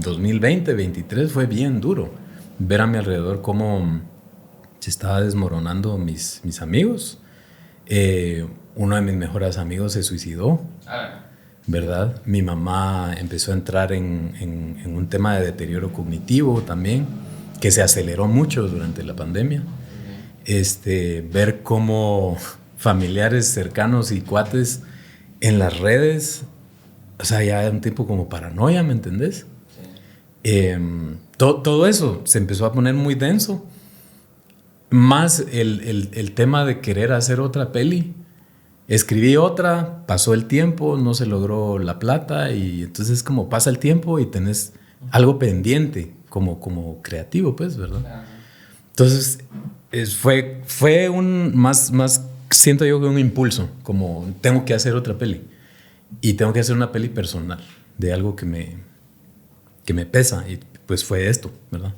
2023 fue bien duro. Ver a mi alrededor cómo se estaba desmoronando mis amigos. Uno de mis mejores amigos se suicidó, ¿verdad? Mi mamá empezó a entrar en un tema de deterioro cognitivo también, que se aceleró mucho durante la pandemia. Ver cómo familiares cercanos y cuates en las redes, o sea, ya era un tipo como paranoia, ¿me entendés? Todo eso se empezó a poner muy denso. Más el tema de querer hacer otra peli. Escribí otra, pasó el tiempo, no se logró la plata y entonces como pasa el tiempo y tenés algo pendiente como creativo, pues, ¿verdad? Entonces fue un más siento yo que un impulso, como tengo que hacer otra peli y tengo que hacer una peli personal de algo que me pesa y pues fue esto, ¿verdad?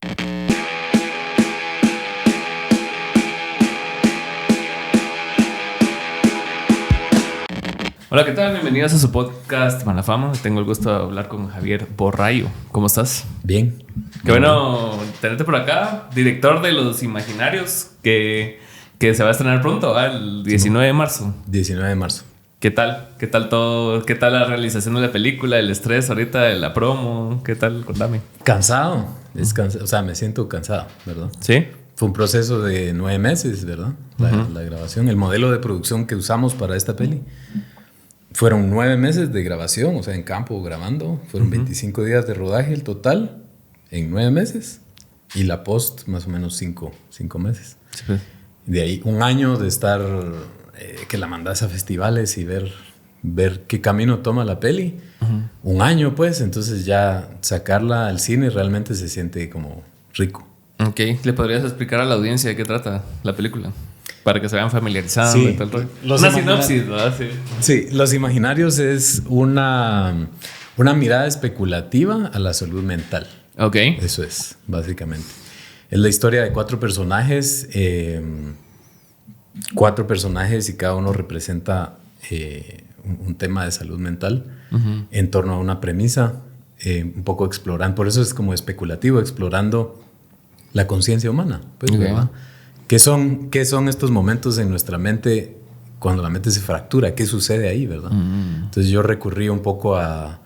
Hola, ¿qué tal? Bienvenidos a su podcast Malafama. Tengo el gusto de hablar con Javier Borrayo. ¿Cómo estás? Bien. Qué bueno tenerte por acá. Director de Los Imaginarios, que se va a estrenar pronto, el 19 de marzo. 19 de marzo. ¿Qué tal? ¿Qué tal todo? ¿Qué tal la realización de la película? ¿El estrés ahorita de la promo? ¿Qué tal? Contame. Cansado. O sea, me siento cansado, ¿verdad? ¿Sí? Fue un proceso de 9 meses, ¿verdad? La grabación. El modelo de producción que usamos para esta peli fueron 9 meses de grabación, o sea, en campo grabando. Fueron 25 días de rodaje el total en 9 meses. Y la post, más o menos 5 meses. Sí, pues. De ahí 1 año de estar, que la mandas a festivales y ver qué camino toma la peli. 1 año, pues, entonces ya sacarla al cine realmente se siente como rico. Ok, ¿le podrías explicar a la audiencia de qué trata la película? Para que se vayan familiarizando. Sí, y tal rollo. Una sinopsis, ¿verdad? Sí, Los Imaginarios es una mirada especulativa a la salud mental. Ok. Eso es, básicamente. Es la historia de 4 personajes. 4 personajes y cada uno representa un tema de salud mental en torno a una premisa, un poco explorando. Por eso es como especulativo, explorando la conciencia humana, pues, Okay. ¿verdad? ¿Qué son estos momentos en nuestra mente cuando la mente se fractura? ¿Qué sucede ahí, verdad? Entonces yo recurrí un poco a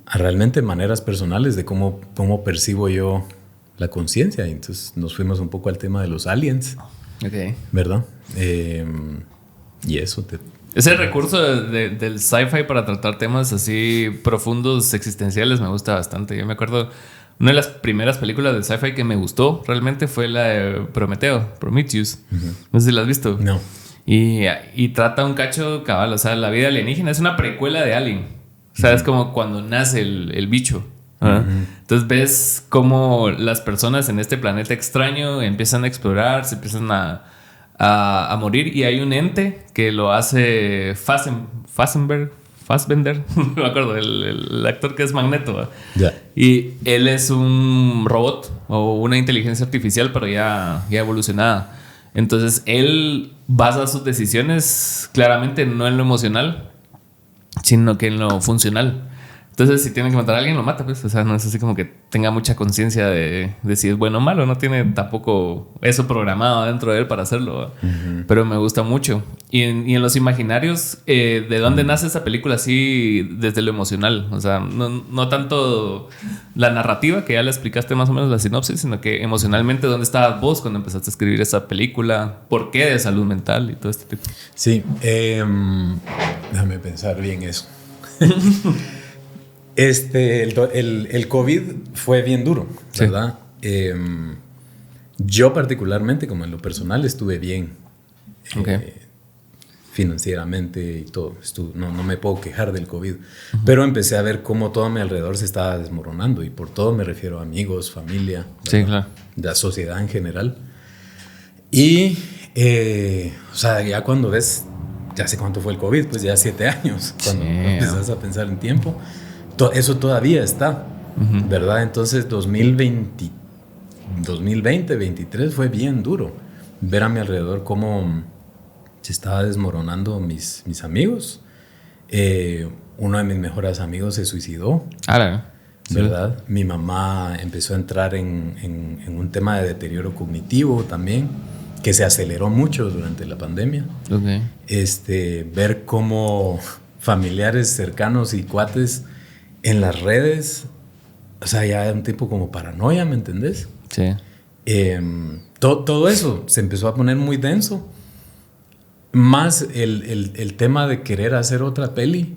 realmente maneras personales de cómo percibo yo la conciencia. Entonces nos fuimos un poco al tema de los aliens, Ok. ¿verdad? Y eso Ese recurso del sci-fi para tratar temas así profundos, existenciales, me gusta bastante. Yo me acuerdo, una de las primeras películas de sci-fi que me gustó realmente fue la de Prometheus. No sé si la has visto. No. Y trata un cacho cabal, o sea, la vida alienígena es una precuela de Alien. O sea, es como cuando nace el bicho. Entonces ves cómo las personas en este planeta extraño empiezan a explorar, se empiezan a morir, y hay un ente que lo hace Fassbender, no me acuerdo, el actor que es Magneto. Yeah. Y él es un robot o una inteligencia artificial, pero ya evolucionada. Entonces él basa sus decisiones claramente no en lo emocional, sino que en lo funcional. Entonces, si tiene que matar a alguien, lo mata, pues. O sea, no es así como que tenga mucha conciencia de si es bueno o malo. No tiene tampoco eso programado dentro de él para hacerlo. Pero me gusta mucho. Y en Los Imaginarios, ¿de dónde nace esa película así desde lo emocional? O sea, no tanto la narrativa, que ya le explicaste más o menos la sinopsis, sino que emocionalmente, ¿dónde estabas vos cuando empezaste a escribir esa película? ¿Por qué de salud mental y todo este tipo? Sí, déjame pensar bien eso. El COVID fue bien duro, ¿verdad? Sí. Yo particularmente, como en lo personal, estuve bien financieramente y todo. No me puedo quejar del COVID, pero empecé a ver cómo todo a mi alrededor se estaba desmoronando, y por todo me refiero a amigos, familia, ¿verdad? Sí, claro. La sociedad en general. Y, o sea, ya cuando ves, ya sé cuánto fue el COVID, pues ya 7 años, cuando empezás a pensar en tiempo. Eso todavía está, ¿verdad? Entonces 2020, 2023 fue bien duro. Ver a mi alrededor cómo se estaba desmoronando mis amigos. Uno de mis mejores amigos se suicidó, ¿verdad? Mi mamá empezó a entrar en un tema de deterioro cognitivo también, que se aceleró mucho durante la pandemia. Okay. Ver cómo familiares cercanos y cuates en las redes, o sea, ya un tipo como paranoia, ¿me entendés? Sí. Todo eso se empezó a poner muy denso. Más el tema de querer hacer otra peli.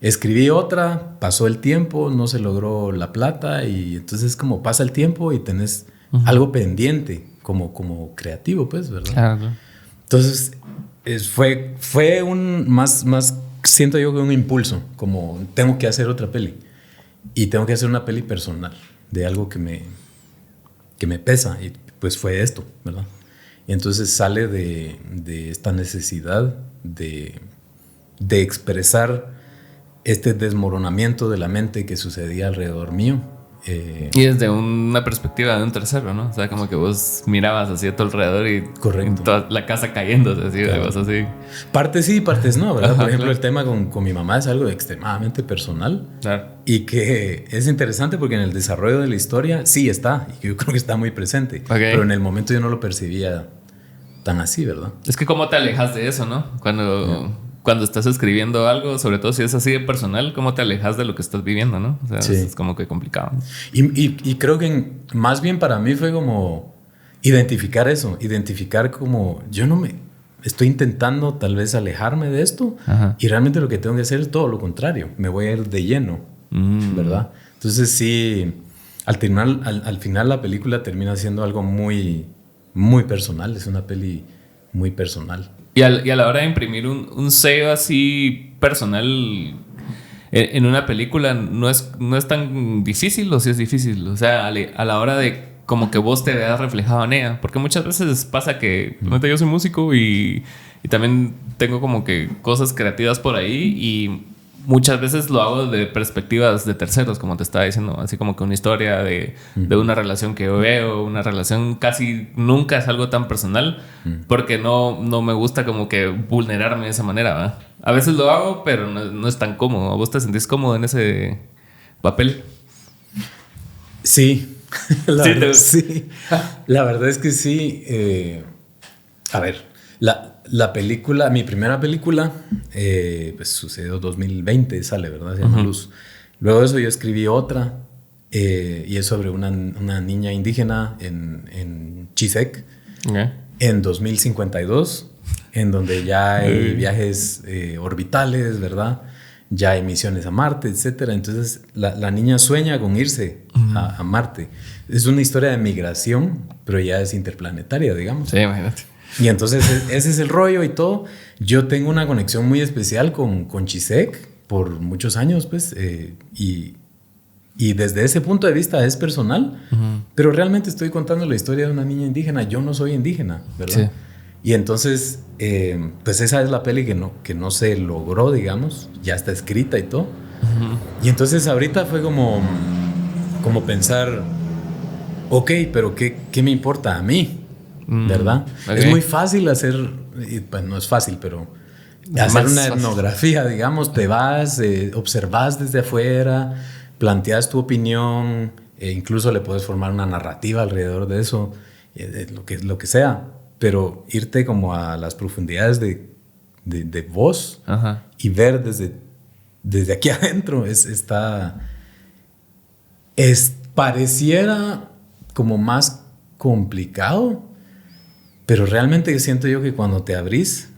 Escribí otra, pasó el tiempo, no se logró la plata y entonces como pasa el tiempo y tenés algo pendiente como creativo, pues, ¿verdad? Claro. Entonces fue un más siento yo que un impulso, como tengo que hacer otra peli y tengo que hacer una peli personal de algo que me pesa y pues fue esto, ¿verdad? Y entonces sale de esta necesidad de expresar este desmoronamiento de la mente que sucedía alrededor mío. Y desde una perspectiva de un tercero, ¿no? O sea, como que vos mirabas así a tu alrededor y toda la casa cayéndose, así, claro. Cosas así. Partes sí, partes no, ¿verdad? Por ejemplo, el tema con mi mamá es algo extremadamente personal. Claro. Y que es interesante porque en el desarrollo de la historia sí está, y yo creo que está muy presente. Okay. Pero en el momento yo no lo percibía tan así, ¿verdad? Es que cómo te alejas de eso, ¿no? Cuando estás escribiendo algo, sobre todo si es así de personal, ¿cómo te alejas de lo que estás viviendo, no? O sea, sí. Es como que complicado. Y creo que más bien para mí fue como identificar eso, identificar como yo no me estoy intentando tal vez alejarme de esto. Ajá. Y realmente lo que tengo que hacer es todo lo contrario, me voy a ir de lleno, ¿verdad? Entonces sí, al final la película termina siendo algo muy, muy personal, es una peli muy personal. Y a la hora de imprimir un sello así personal en una película no es tan difícil, o sí es difícil. O sea, a la hora de como que vos te veas reflejado en ella. Porque muchas veces pasa que yo soy músico y también tengo como que cosas creativas por ahí y muchas veces lo hago de perspectivas de terceros, como te estaba diciendo, así como que una historia de una relación que yo veo, una relación casi nunca es algo tan personal, porque no me gusta como que vulnerarme de esa manera, ¿verdad? A veces lo hago, pero no es tan cómodo. ¿Vos te sentís cómodo en ese papel? Sí, la verdad, sí. La verdad es que sí. A ver, la película, mi primera película, pues sucedió 2020, sale, ¿verdad? Se llama Luz. Luego de eso yo escribí otra, y es sobre una niña indígena en Chisec, en 2052, en donde ya hay viajes orbitales, ¿verdad? Ya hay misiones a Marte, etc. Entonces la niña sueña con irse a Marte. Es una historia de migración, pero ya es interplanetaria, digamos. Sí, imagínate. Y entonces ese es el rollo y todo. Yo tengo una conexión muy especial con Chisec por muchos años, pues, y desde ese punto de vista es personal, pero realmente estoy contando la historia de una niña indígena. Yo no soy indígena, ¿verdad? Sí. Y entonces, pues esa es la peli que no se logró, digamos, ya está escrita y todo. Y entonces ahorita fue como pensar, ok, pero ¿qué me importa a mí? ¿Verdad? Okay. Es muy fácil hacer, pues no es fácil, pero hacer una etnografía, digamos, te vas, observas desde afuera, planteas tu opinión, incluso le puedes formar una narrativa alrededor de eso, lo que sea, pero irte como a las profundidades de vos. Ajá. Y ver desde aquí adentro pareciera como más complicado. Pero realmente siento yo que cuando te abrís,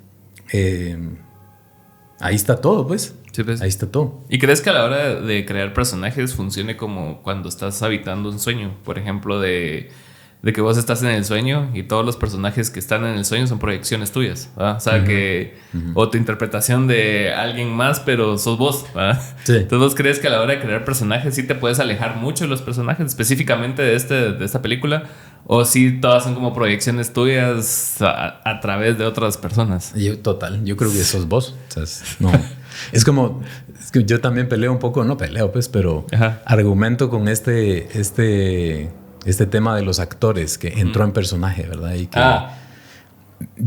ahí está todo, pues. Sí, pues. Ahí está todo. ¿Y crees que a la hora de crear personajes funcione como cuando estás habitando un sueño? Por ejemplo, de que vos estás en el sueño y todos los personajes que están en el sueño son proyecciones tuyas, ¿verdad? O sea, o tu interpretación de alguien más, pero sos vos, ¿verdad? Sí. Entonces, ¿vos crees que a la hora de crear personajes sí te puedes alejar mucho de los personajes, específicamente de esta película? ¿O sí todas son como proyecciones tuyas a través de otras personas? Yo creo que sos vos. O sea, no. Es que yo también peleo un poco, no peleo pues, pero argumento con este tema de los actores que entró en personaje, ¿verdad? Y que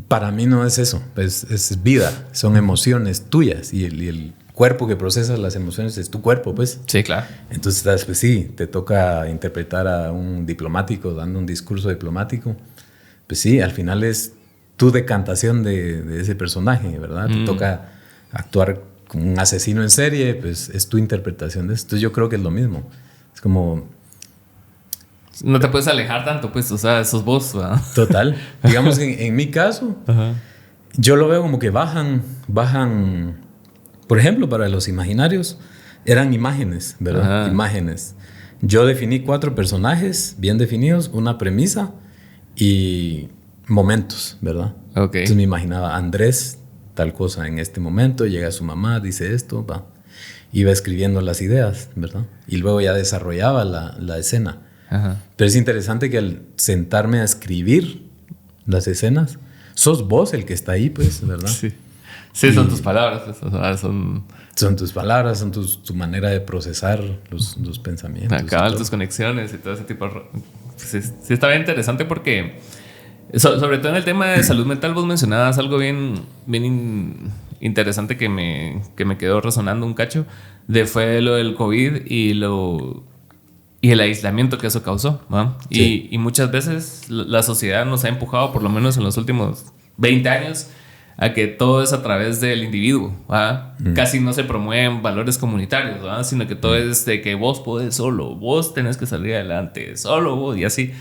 para mí no es eso, es vida, son emociones tuyas y cuerpo que procesa las emociones es tu cuerpo, pues. Sí, claro. Entonces, pues sí, te toca interpretar a un diplomático dando un discurso diplomático. Pues sí, al final es tu decantación de ese personaje, ¿verdad? Te toca actuar como un asesino en serie, pues es tu interpretación de eso. Entonces yo creo que es lo mismo. Es como... No te puedes alejar tanto, pues, o sea, sos vos, ¿verdad? Total. Digamos, en mi caso, yo lo veo como que bajan, por ejemplo, para los imaginarios, eran imágenes, ¿verdad? Ajá. Imágenes. Yo definí 4 personajes bien definidos, una premisa y momentos, ¿verdad? Ok. Entonces me imaginaba Andrés, tal cosa en este momento, llega su mamá, dice esto, va. Iba escribiendo las ideas, ¿verdad? Y luego ya desarrollaba la escena. Ajá. Pero es interesante que al sentarme a escribir las escenas, sos vos el que está ahí, pues, ¿verdad? Sí. Sí, son tus palabras, pues, o sea, son tus palabras, son tu manera de procesar los pensamientos. acaban tus conexiones y todo ese tipo de... Sí, sí está bien interesante porque sobre todo en el tema de salud mental vos mencionabas algo bien interesante que me quedó resonando un cacho fue lo del COVID y el aislamiento que eso causó, ¿no? Sí. Y muchas veces la sociedad nos ha empujado, por lo menos en los últimos 20 años, a que todo es a través del individuo, ¿verdad? Casi no se promueven valores comunitarios, ¿verdad? Sino que todo es de que vos podés solo, vos tenés que salir adelante, solo vos, y así.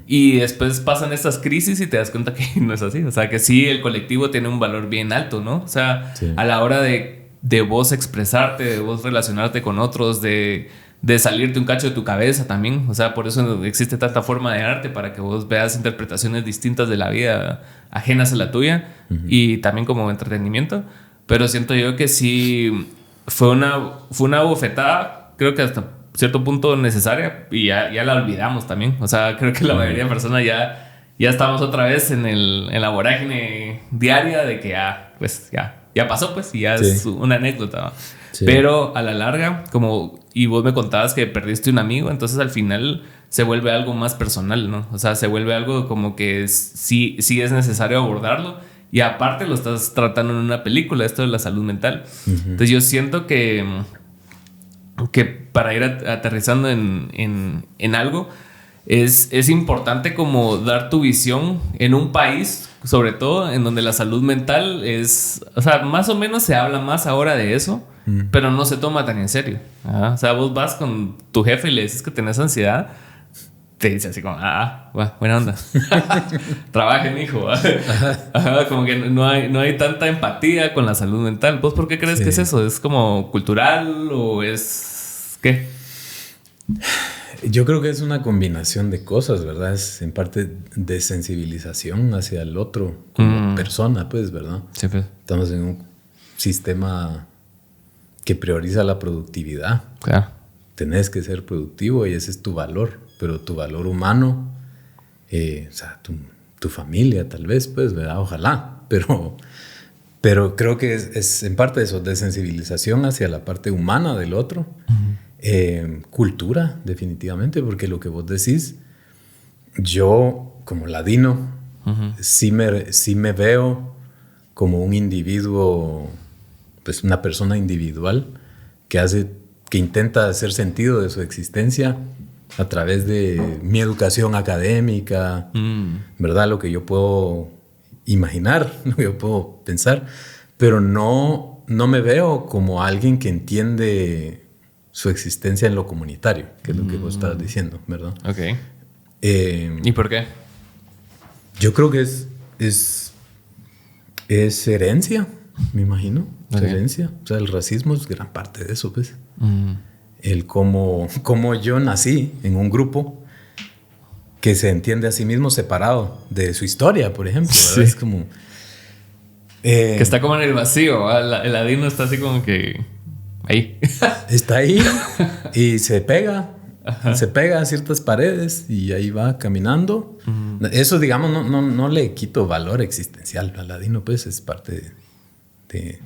Y después pasan estas crisis y te das cuenta que no es así. O sea, que sí, el colectivo tiene un valor bien alto, ¿no? O sea, sí, a la hora de vos expresarte, de vos relacionarte con otros, de salirte un cacho de tu cabeza también. O sea, por eso existe tanta forma de arte, para que vos veas interpretaciones distintas de la vida ajenas a la tuya, y también como entretenimiento. Pero siento yo que sí fue una bofetada, creo que hasta cierto punto necesaria, y ya la olvidamos también. O sea, creo que la mayoría de personas ya estamos otra vez en la vorágine diaria de que ya pasó, pues, y ya sí, es una anécdota, ¿no? Sí. Pero a la larga, y vos me contabas que perdiste un amigo, entonces al final se vuelve algo más personal, ¿no? O sea, se vuelve algo como que sí es necesario abordarlo, y aparte lo estás tratando en una película, esto de la salud mental. Entonces yo siento que para ir aterrizando en algo, es importante como dar tu visión en un país, sobre todo en donde la salud mental es, o sea, más o menos se habla más ahora de eso, pero no se toma tan en serio. O sea, vos vas con tu jefe y le dices que tenés ansiedad, te dice así como, buena onda. Trabajen, hijo. Como que no hay tanta empatía con la salud mental. ¿Vos por qué crees que es eso? ¿Es como cultural o es qué? Yo creo que es una combinación de cosas, ¿verdad? Es en parte de sensibilización hacia el otro como persona, pues, ¿verdad? Sí, pues. Estamos en un sistema que prioriza la productividad. Claro. Tenés que ser productivo y ese es tu valor, pero tu valor humano, o sea, tu familia tal vez, pues, ¿verdad? Ojalá, pero creo que es en parte eso, de sensibilización hacia la parte humana del otro. Cultura, definitivamente, porque lo que vos decís, yo como ladino, sí me veo como un individuo, pues una persona individual que intenta hacer sentido de su existencia a través de mi educación académica, ¿verdad? Lo que yo puedo imaginar, lo que yo puedo pensar, pero no me veo como alguien que entiende su existencia en lo comunitario, que es lo que vos estabas diciendo, ¿verdad? Ok. ¿Y por qué? Yo creo que es herencia, me imagino. Es herencia. O sea, el racismo es gran parte de eso, pues. El cómo yo nací en un grupo que se entiende a sí mismo separado de su historia, por ejemplo, ¿verdad? Sí. Es como... que está como en el vacío, el ladino está así como que... ahí. Está ahí y se pega a ciertas paredes y ahí va caminando. Eso, digamos, no le quito valor existencial al ladino, pues es parte de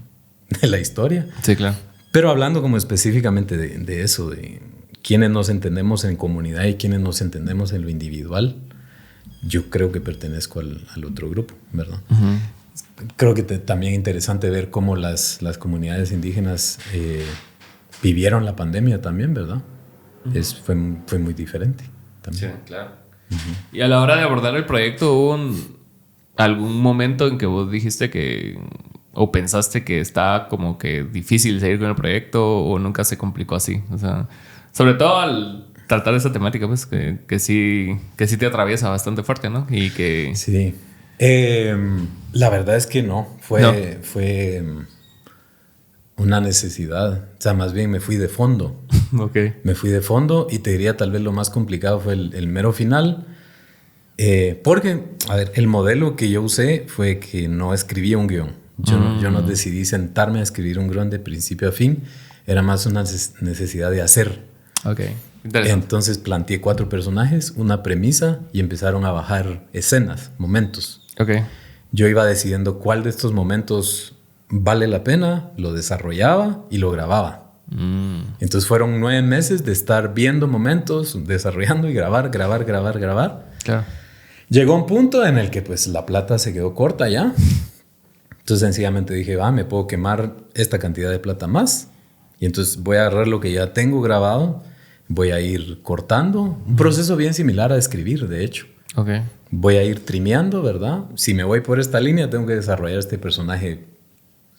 la historia. Sí, claro. Pero hablando como específicamente de eso, de quienes nos entendemos en comunidad y quienes nos entendemos en lo individual, yo creo que pertenezco al otro grupo, ¿verdad? creo que también interesante ver cómo las comunidades indígenas vivieron la pandemia también, ¿verdad? Fue muy diferente también. Sí, claro. Y a la hora de abordar el proyecto, ¿hubo algún momento en que vos dijiste o pensaste que estaba como que difícil seguir con el proyecto, o nunca se complicó así? O sea, sobre todo al tratar esa temática, pues, que sí te atraviesa bastante fuerte, ¿no? Y que... Sí. La verdad es que no. Fue una necesidad. O sea, más bien me fui de fondo. Ok. Me fui de fondo y te diría tal vez lo más complicado fue el mero final. Porque, a ver, el modelo que yo usé fue que no escribía un guión. Yo no decidí sentarme a escribir un guión de principio a fin. Era más una necesidad de hacer. Ok. Interesante. Entonces planteé 4 personajes, una premisa y empezaron a bajar escenas, momentos. Ok. Yo iba decidiendo cuál de estos momentos vale la pena, lo desarrollaba y lo grababa. Entonces fueron 9 meses de estar viendo momentos, desarrollando y grabar. Claro. Llegó un punto en el que pues la plata se quedó corta ya. Entonces sencillamente dije, me puedo quemar esta cantidad de plata más. Y entonces voy a agarrar lo que ya tengo grabado, voy a ir cortando. Un proceso bien similar a escribir, de hecho. Ok. Voy a ir trimeando, ¿verdad? Si me voy por esta línea, tengo que desarrollar este personaje.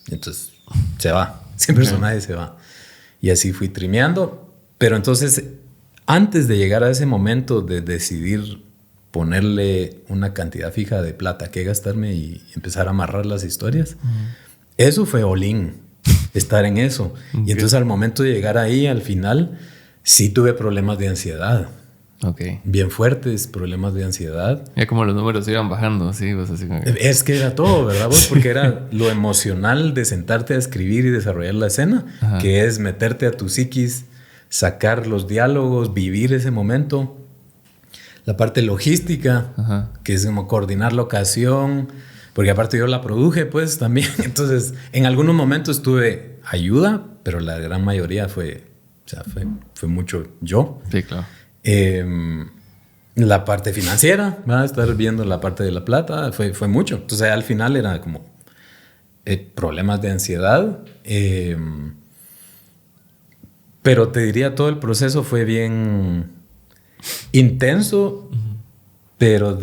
Entonces, se va. Ese personaje se va. Y así fui trimeando. Pero entonces, antes de llegar a ese momento de decidir ponerle una cantidad fija de plata que gastarme y empezar a amarrar las historias, eso fue all-in, estar en eso. Okay. Y entonces, al momento de llegar ahí, al final, sí tuve problemas de ansiedad. Okay. Bien fuertes, problemas de ansiedad. Ya como los números iban bajando, así, pues así como... Es que era todo, ¿verdad vos? Porque era lo emocional de sentarte a escribir y desarrollar la escena, ajá, que es meterte a tu psiquis, sacar los diálogos, vivir ese momento. La parte logística, ajá, que es como coordinar la ocasión, porque aparte yo la produje pues también. Entonces, en algunos momentos tuve ayuda, pero la gran mayoría fue mucho yo. Sí, claro. La parte financiera, ¿verdad? Estar viendo la parte de la plata, fue mucho. Entonces al final era como problemas de ansiedad, pero te diría todo el proceso fue bien intenso, pero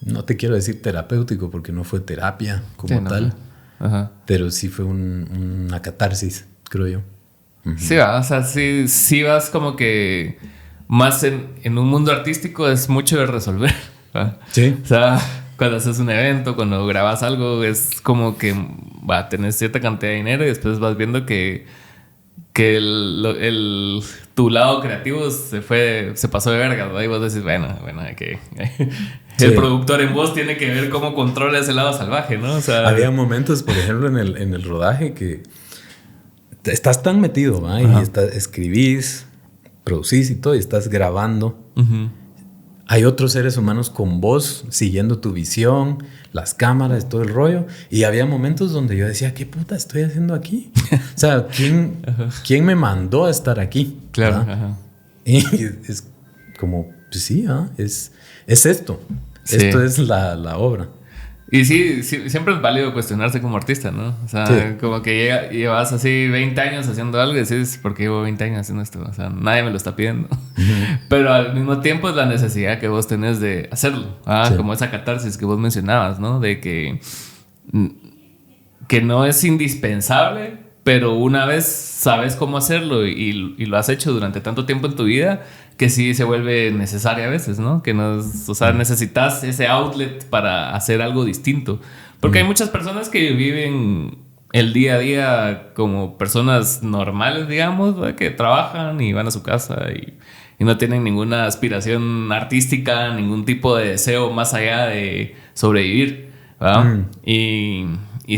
no te quiero decir terapéutico porque no fue terapia como tal, ajá, pero sí fue una catarsis, creo yo. Sí, o sea, sí vas como que más en un mundo artístico es mucho de resolver, ¿verdad? Sí. O sea, cuando haces un evento, cuando grabas algo, es como que tenés cierta cantidad de dinero y después vas viendo que tu lado creativo se pasó de verga, ¿verdad? Y vos decís, bueno, que sí, el productor en vos tiene que ver cómo controla ese lado salvaje, ¿no? O sea, había momentos, por ejemplo, en el rodaje que estás tan metido, ¿va? Y escribís, producís y todo, y estás grabando. Uh-huh. Hay otros seres humanos con vos, siguiendo tu visión, las cámaras, todo el rollo. Y había momentos donde yo decía, ¿qué puta estoy haciendo aquí? O sea, ¿quién me mandó a estar aquí? Claro. Ajá. Y es como, pues sí, es esto. Sí. Esto es la obra. Y sí, siempre es válido cuestionarse como artista, ¿no? O sea, sí, como que llevas así 20 años haciendo algo y dices, ¿por qué llevo 20 años haciendo esto? O sea, nadie me lo está pidiendo. Uh-huh. Pero al mismo tiempo es la necesidad que vos tenés de hacerlo. Sí. Como esa catarsis que vos mencionabas, ¿no? De que no es indispensable, pero una vez sabes cómo hacerlo y lo has hecho durante tanto tiempo en tu vida, que sí se vuelve necesaria a veces, ¿no? Que necesitas ese outlet para hacer algo distinto. Porque hay muchas personas que viven el día a día como personas normales, digamos, ¿verdad? Que trabajan y van a su casa y no tienen ninguna aspiración artística, ningún tipo de deseo más allá de sobrevivir, ¿verdad? Y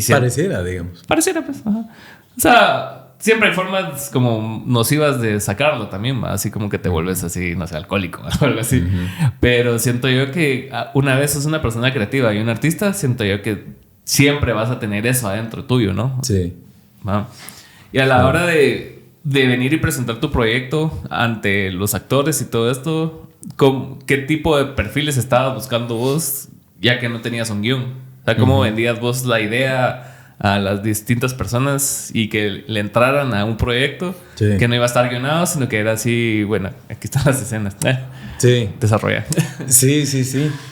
pareciera, digamos. Pareciera, pues. Ajá. O sea, siempre hay formas como nocivas de sacarlo también, ¿va? Así como que te vuelves así, no sé, alcohólico o algo así. Uh-huh. Pero siento yo que una vez sos una persona creativa y un artista, siento yo que siempre vas a tener eso adentro tuyo, ¿no? Sí. ¿Va? Y a la hora de venir y presentar tu proyecto ante los actores y todo esto, ¿qué tipo de perfiles estabas buscando vos, ya que no tenías un guión? sea, cómo vendías vos la idea a las distintas personas y que le entraran a un proyecto que no iba a estar guionado, sino que era así, bueno, aquí están las escenas. Sí. Desarrolla. Sí.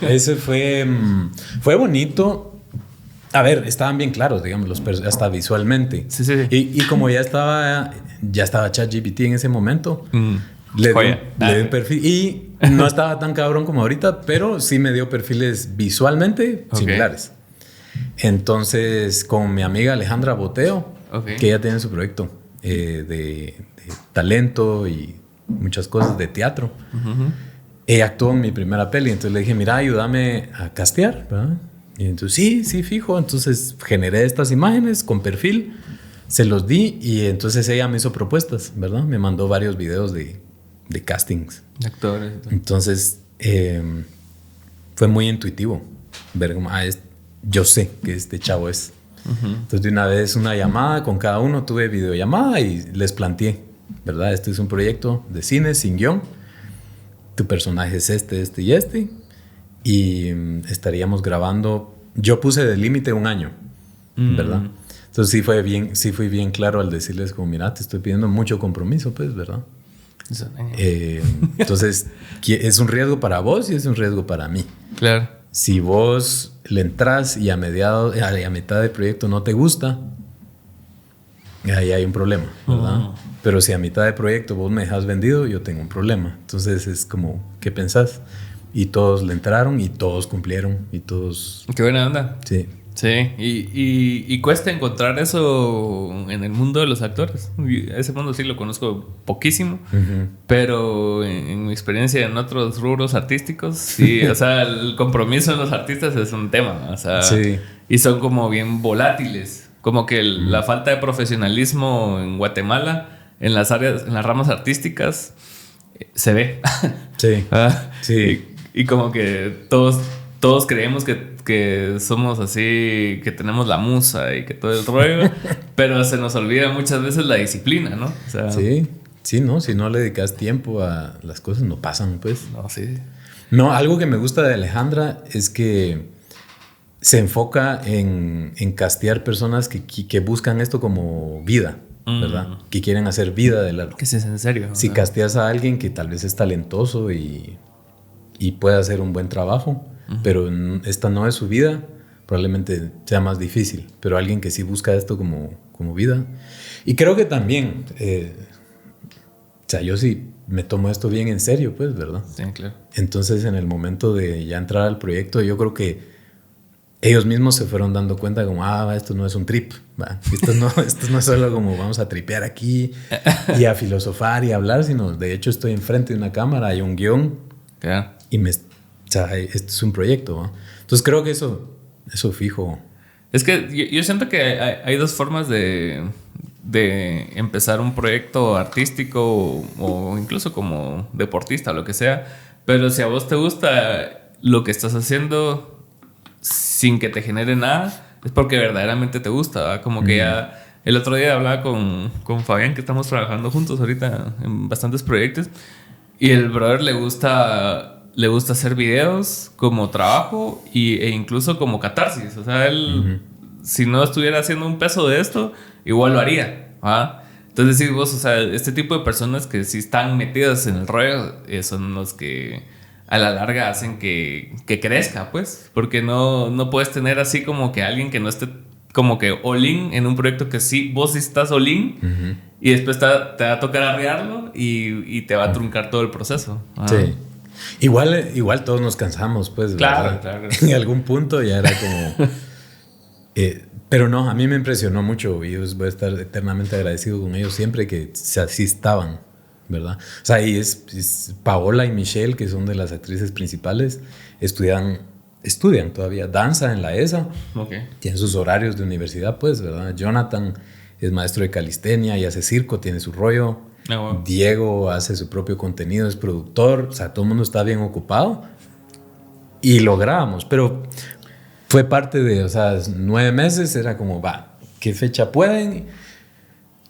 Eso fue bonito. A ver, estaban bien claros, digamos, hasta visualmente. Sí. Y como ya estaba ChatGPT en ese momento, le di un perfil. Y no estaba tan cabrón como ahorita, pero sí me dio perfiles visualmente similares. Entonces, con mi amiga Alejandra Boteo, que ella tiene su proyecto de talento y muchas cosas de teatro, ella actuó en mi primera peli. Entonces le dije, mira, ayúdame a castear, ¿verdad? Y entonces, sí, fijo. Entonces generé estas imágenes con perfil, se los di y entonces ella me hizo propuestas, ¿verdad? Me mandó varios videos de castings. De actores. Entonces, fue muy intuitivo ver como, yo sé que este chavo es. Entonces, de una vez una llamada con cada uno, tuve videollamada y les planteé, ¿verdad? Este es un proyecto de cine sin guión. Tu personaje es este y este. Y estaríamos grabando. Yo puse de límite 1 año, ¿verdad? Entonces sí fui bien claro al decirles como, mira, te estoy pidiendo mucho compromiso, pues, ¿verdad? Entonces es un riesgo para vos y es un riesgo para mí. Claro. Si vos le entras y a mitad del proyecto no te gusta, ahí hay un problema, ¿verdad? Pero si a mitad del proyecto vos me dejas vendido, yo tengo un problema. Entonces es como, ¿qué pensás? Y todos le entraron y todos cumplieron y todos... Qué buena onda. Sí. Sí, y cuesta encontrar eso en el mundo de los actores. Ese mundo sí lo conozco poquísimo, pero en mi experiencia en otros rubros artísticos, sí, o sea, el compromiso en los artistas es un tema, o sea, y son como bien volátiles, como que la falta de profesionalismo en Guatemala, en las ramas artísticas, se ve. Sí, sí. Y como que todos creemos que somos así, que tenemos la musa y que todo el rollo, pero se nos olvida muchas veces la disciplina, ¿no? O sea, sí, no, si no le dedicas tiempo a las cosas no pasan, pues. No, sí. No, algo que me gusta de Alejandra es que se enfoca en castear personas que buscan esto como vida, ¿verdad? Que quieren hacer vida del arte. Que si es en serio. Si casteas a alguien que tal vez es talentoso y puede hacer un buen trabajo, pero esta no es su vida, probablemente sea más difícil. Pero alguien que sí busca esto como vida. Y creo que también, o sea, yo sí me tomo esto bien en serio, pues, ¿verdad? Sí, claro. Entonces, en el momento de ya entrar al proyecto, yo creo que ellos mismos se fueron dando cuenta como, esto no es un trip, ¿va? Esto no es solo como vamos a tripear aquí y a filosofar y a hablar, sino de hecho estoy enfrente de una cámara, hay un guión. Claro. Y o sea, este es un proyecto, ¿no? Entonces creo que eso fijo. Es que yo siento que hay dos formas de empezar un proyecto artístico o incluso como deportista o lo que sea. Pero si a vos te gusta lo que estás haciendo sin que te genere nada, es porque verdaderamente te gusta, ¿verdad? Como que ya... El otro día hablaba con Fabián, que estamos trabajando juntos ahorita en bastantes proyectos. Y el brother le gusta hacer videos como trabajo e incluso como catarsis. O sea, él, si no estuviera haciendo un peso de esto, igual lo haría. ¿Ah? Entonces, sí, vos, o sea, este tipo de personas que sí están metidas en el rollo son los que a la larga hacen que crezca, pues. Porque no puedes tener así como que alguien que no esté como que all-in en un proyecto que sí, vos sí estás all-in y después te va a tocar arrearlo y te va a truncar todo el proceso. ¿Ah? Sí. Igual todos nos cansamos, pues. Claro. En algún punto ya era como... pero no, a mí me impresionó mucho y voy a estar eternamente agradecido con ellos siempre que así estaban, ¿verdad? O sea, y es Paola y Michelle, que son de las actrices principales, estudian todavía danza en la ESA. Okay. Tienen sus horarios de universidad, pues, ¿verdad? Jonathan es maestro de calistenia y hace circo, tiene su rollo. Wow. Diego hace su propio contenido, es productor. O sea, todo el mundo está bien ocupado. Y lográbamos, pero fue parte de, o sea, 9 meses era como, ¿qué fecha pueden?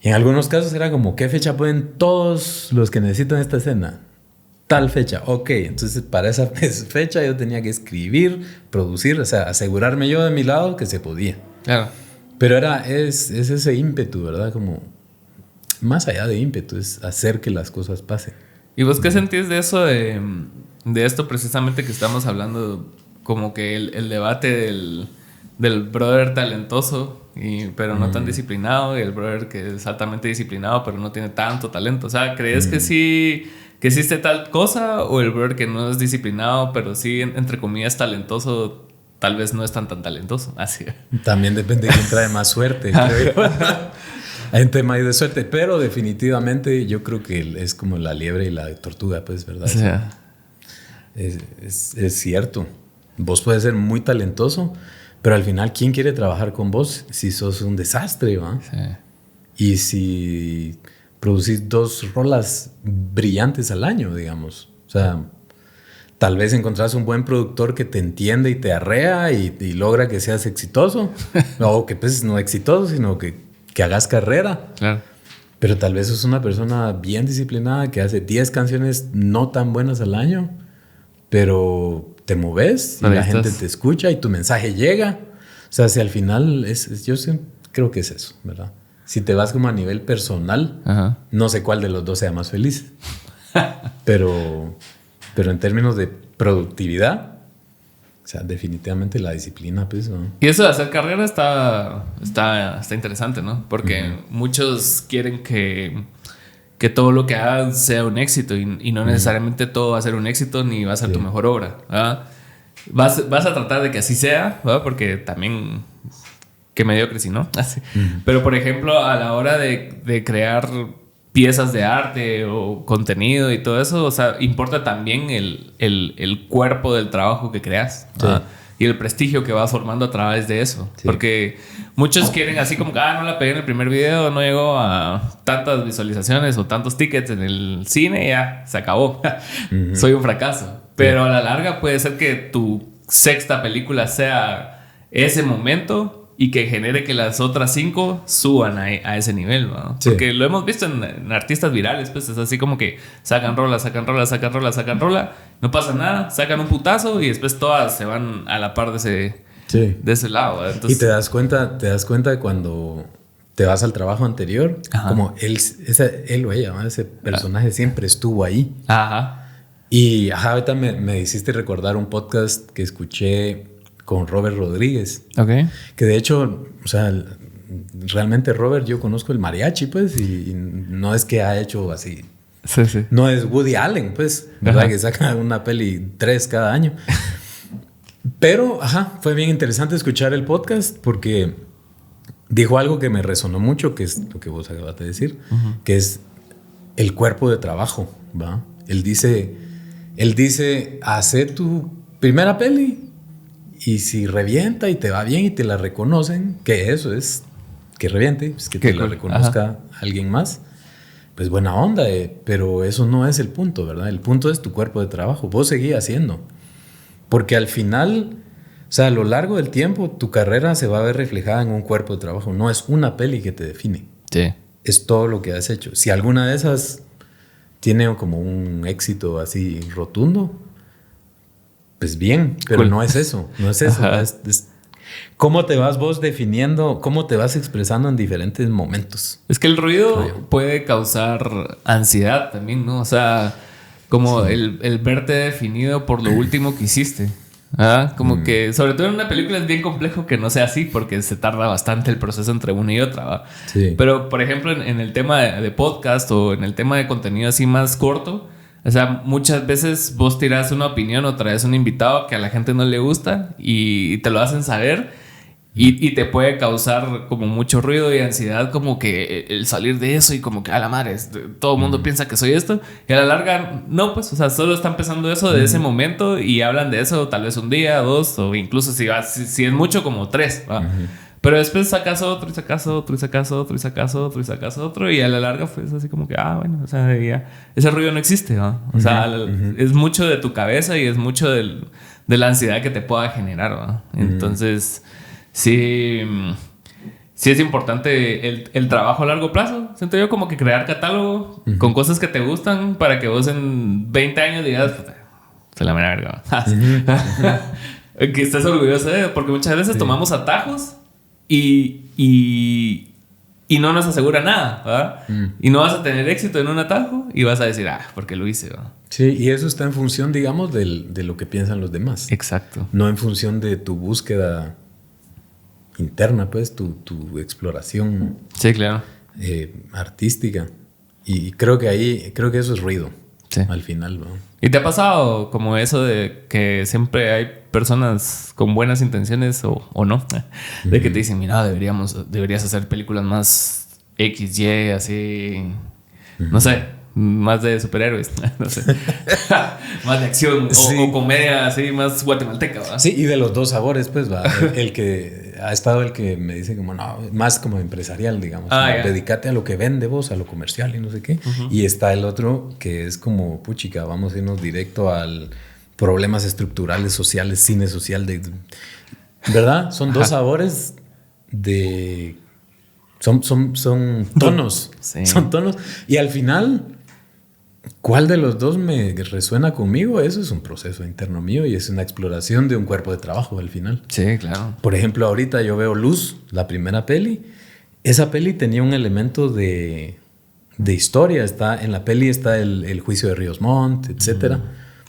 Y en algunos casos era como, ¿qué fecha pueden todos los que necesitan esta escena? tal fecha. Ok, entonces para esa fecha yo tenía que escribir, producir, o sea, asegurarme yo de mi lado que se podía. Claro. Pero es ese ímpetu, ¿verdad? Como más allá de ímpetu, es hacer que las cosas pasen. ¿Y vos qué sentís de eso, de esto precisamente que estamos hablando, como que el debate del brother talentoso, pero no tan disciplinado, y el brother que es altamente disciplinado, pero no tiene tanto talento? O sea, ¿crees que sí existe tal cosa? ¿O el brother que no es disciplinado, pero sí, entre comillas, talentoso, tal vez no es tan talentoso? Así. También depende de quién trae más suerte, creo yo. Hay un tema ahí de suerte, pero definitivamente yo creo que es como la liebre y la tortuga, pues, ¿verdad? O sea, es cierto. Vos puedes ser muy talentoso, pero al final, ¿quién quiere trabajar con vos si sos un desastre, ¿va? sí. Y si producís 2 rolas brillantes al año, digamos. O sea, tal vez encontrás un buen productor que te entiende y te arrea y logra que seas exitoso. O que pues no exitoso, sino que hagas carrera. Claro. Pero tal vez sos una persona bien disciplinada que hace 10 canciones no tan buenas al año, pero te moves y la gente te escucha y tu mensaje llega. O sea, si al final yo creo que es eso, ¿verdad? Si te vas como a nivel personal, Ajá. no sé cuál de los dos sea más feliz. pero en términos de productividad, o sea, definitivamente la disciplina, pues, ¿no? Y eso de hacer carrera está interesante, ¿no? Porque muchos quieren que todo lo que hagan sea un éxito y no necesariamente todo va a ser un éxito ni va a ser tu mejor obra, ¿verdad? Vas a tratar de que así sea, ¿verdad? Porque también que mediocre si no. Así. Pero por ejemplo, a la hora de crear piezas de arte o contenido y todo eso, o sea, importa también el cuerpo del trabajo que creas, sí. Y el prestigio que vas formando a través de eso. Sí. Porque muchos quieren así como que, no la pegué en el primer video, no llegó a tantas visualizaciones o tantos tickets en el cine, ya se acabó. Soy un fracaso. Pero a la larga puede ser que tu 6ª película sea ese momento y que genere que las otras 5 suban a ese nivel, ¿no? Sí. Porque lo hemos visto en artistas virales, pues es así como que sacan rola, no pasa nada, sacan un putazo y después todas se van a la par de ese lado, ¿no? Entonces, y te das cuenta cuando te vas al trabajo anterior, como él o ella, ¿no? Ese personaje siempre estuvo ahí. Ajá. Y ahorita me hiciste recordar un podcast que escuché con Robert Rodríguez. Okay. Que de hecho, o sea, realmente Robert, yo conozco el mariachi, pues, y no es que ha hecho así. Sí. No es Woody Allen, pues, ¿verdad? Que saca una peli 3 cada año. Pero, fue bien interesante escuchar el podcast porque dijo algo que me resonó mucho, que es lo que vos acabas de decir, que es el cuerpo de trabajo, ¿va? Él dice, hace tu primera peli. Y si revienta y te va bien y te la reconocen, que eso es que reviente, es que te la reconozca alguien más, pues buena onda, pero eso no es el punto, ¿verdad? El punto es tu cuerpo de trabajo. Vos seguís haciendo. Porque al final, o sea, a lo largo del tiempo, tu carrera se va a ver reflejada en un cuerpo de trabajo. No es una peli que te define. Sí. Es todo lo que has hecho. Si alguna de esas tiene como un éxito así rotundo, pues bien, pero no es eso. No es eso. Es cómo te vas vos definiendo, cómo te vas expresando en diferentes momentos. Es que el ruido puede causar ansiedad también, ¿no? O sea, como el verte definido por lo último que hiciste. Como que, sobre todo en una película es bien complejo que no sea así porque se tarda bastante el proceso entre una y otra, ¿va? Sí. Pero, por ejemplo, en el tema de podcast o en el tema de contenido así más corto, o sea, muchas veces vos tirás una opinión o traes un invitado que a la gente no le gusta y te lo hacen saber y te puede causar como mucho ruido y ansiedad, como que el salir de eso y como que a la madre, todo el mundo piensa que soy esto y a la larga no, pues, o sea, solo está empezando eso de ese momento y hablan de eso tal vez un día, 2 o incluso si es mucho como 3, ¿va? Pero después sacas otro y sacas otro y sacas otro y sacas otro y sacas otro y a la larga pues así como que, bueno, o sea, ya ese ruido no existe, ¿no? O sea, es mucho de tu cabeza y es mucho de la ansiedad que te pueda generar, ¿no? Entonces, sí, sí es importante el trabajo a largo plazo. Siento yo como que crear catálogo con cosas que te gustan para que vos en 20 años digas, se la mera verga. Que estés orgulloso de, porque muchas veces tomamos atajos y no nos asegura nada, ¿verdad? Y no vas a tener éxito en un atajo y vas a decir, porque lo hice, ¿verdad? Sí, y eso está en función, digamos, de lo que piensan los demás. Exacto. No en función de tu búsqueda interna, pues, tu exploración. Sí, claro. Artística. Y creo que eso es ruido. Sí. Al final, ¿no? ¿Y te ha pasado como eso de que siempre hay personas con buenas intenciones o no? De que te dicen, mira, deberías hacer películas más XY, así, no sé, más de superhéroes, no sé, más de acción o comedia así, más guatemalteca, ¿verdad? Sí, y de los dos sabores, pues, va. El que ha estado el que me dice como, no, más como empresarial, digamos. Dedícate a lo que vende vos, a lo comercial y no sé qué. Y está el otro que es como, puchica, vamos a irnos directo al problemas estructurales, sociales, cine social, ¿verdad? Son dos sabores de... Son tonos. Sí. Son tonos. Y al final... ¿Cuál de los dos me resuena conmigo? Eso es un proceso interno mío y es una exploración de un cuerpo de trabajo al final. Sí, claro. Por ejemplo, ahorita yo veo Luz, la primera peli. Esa peli tenía un elemento de historia. En la peli está el juicio de Ríos Montt, etc.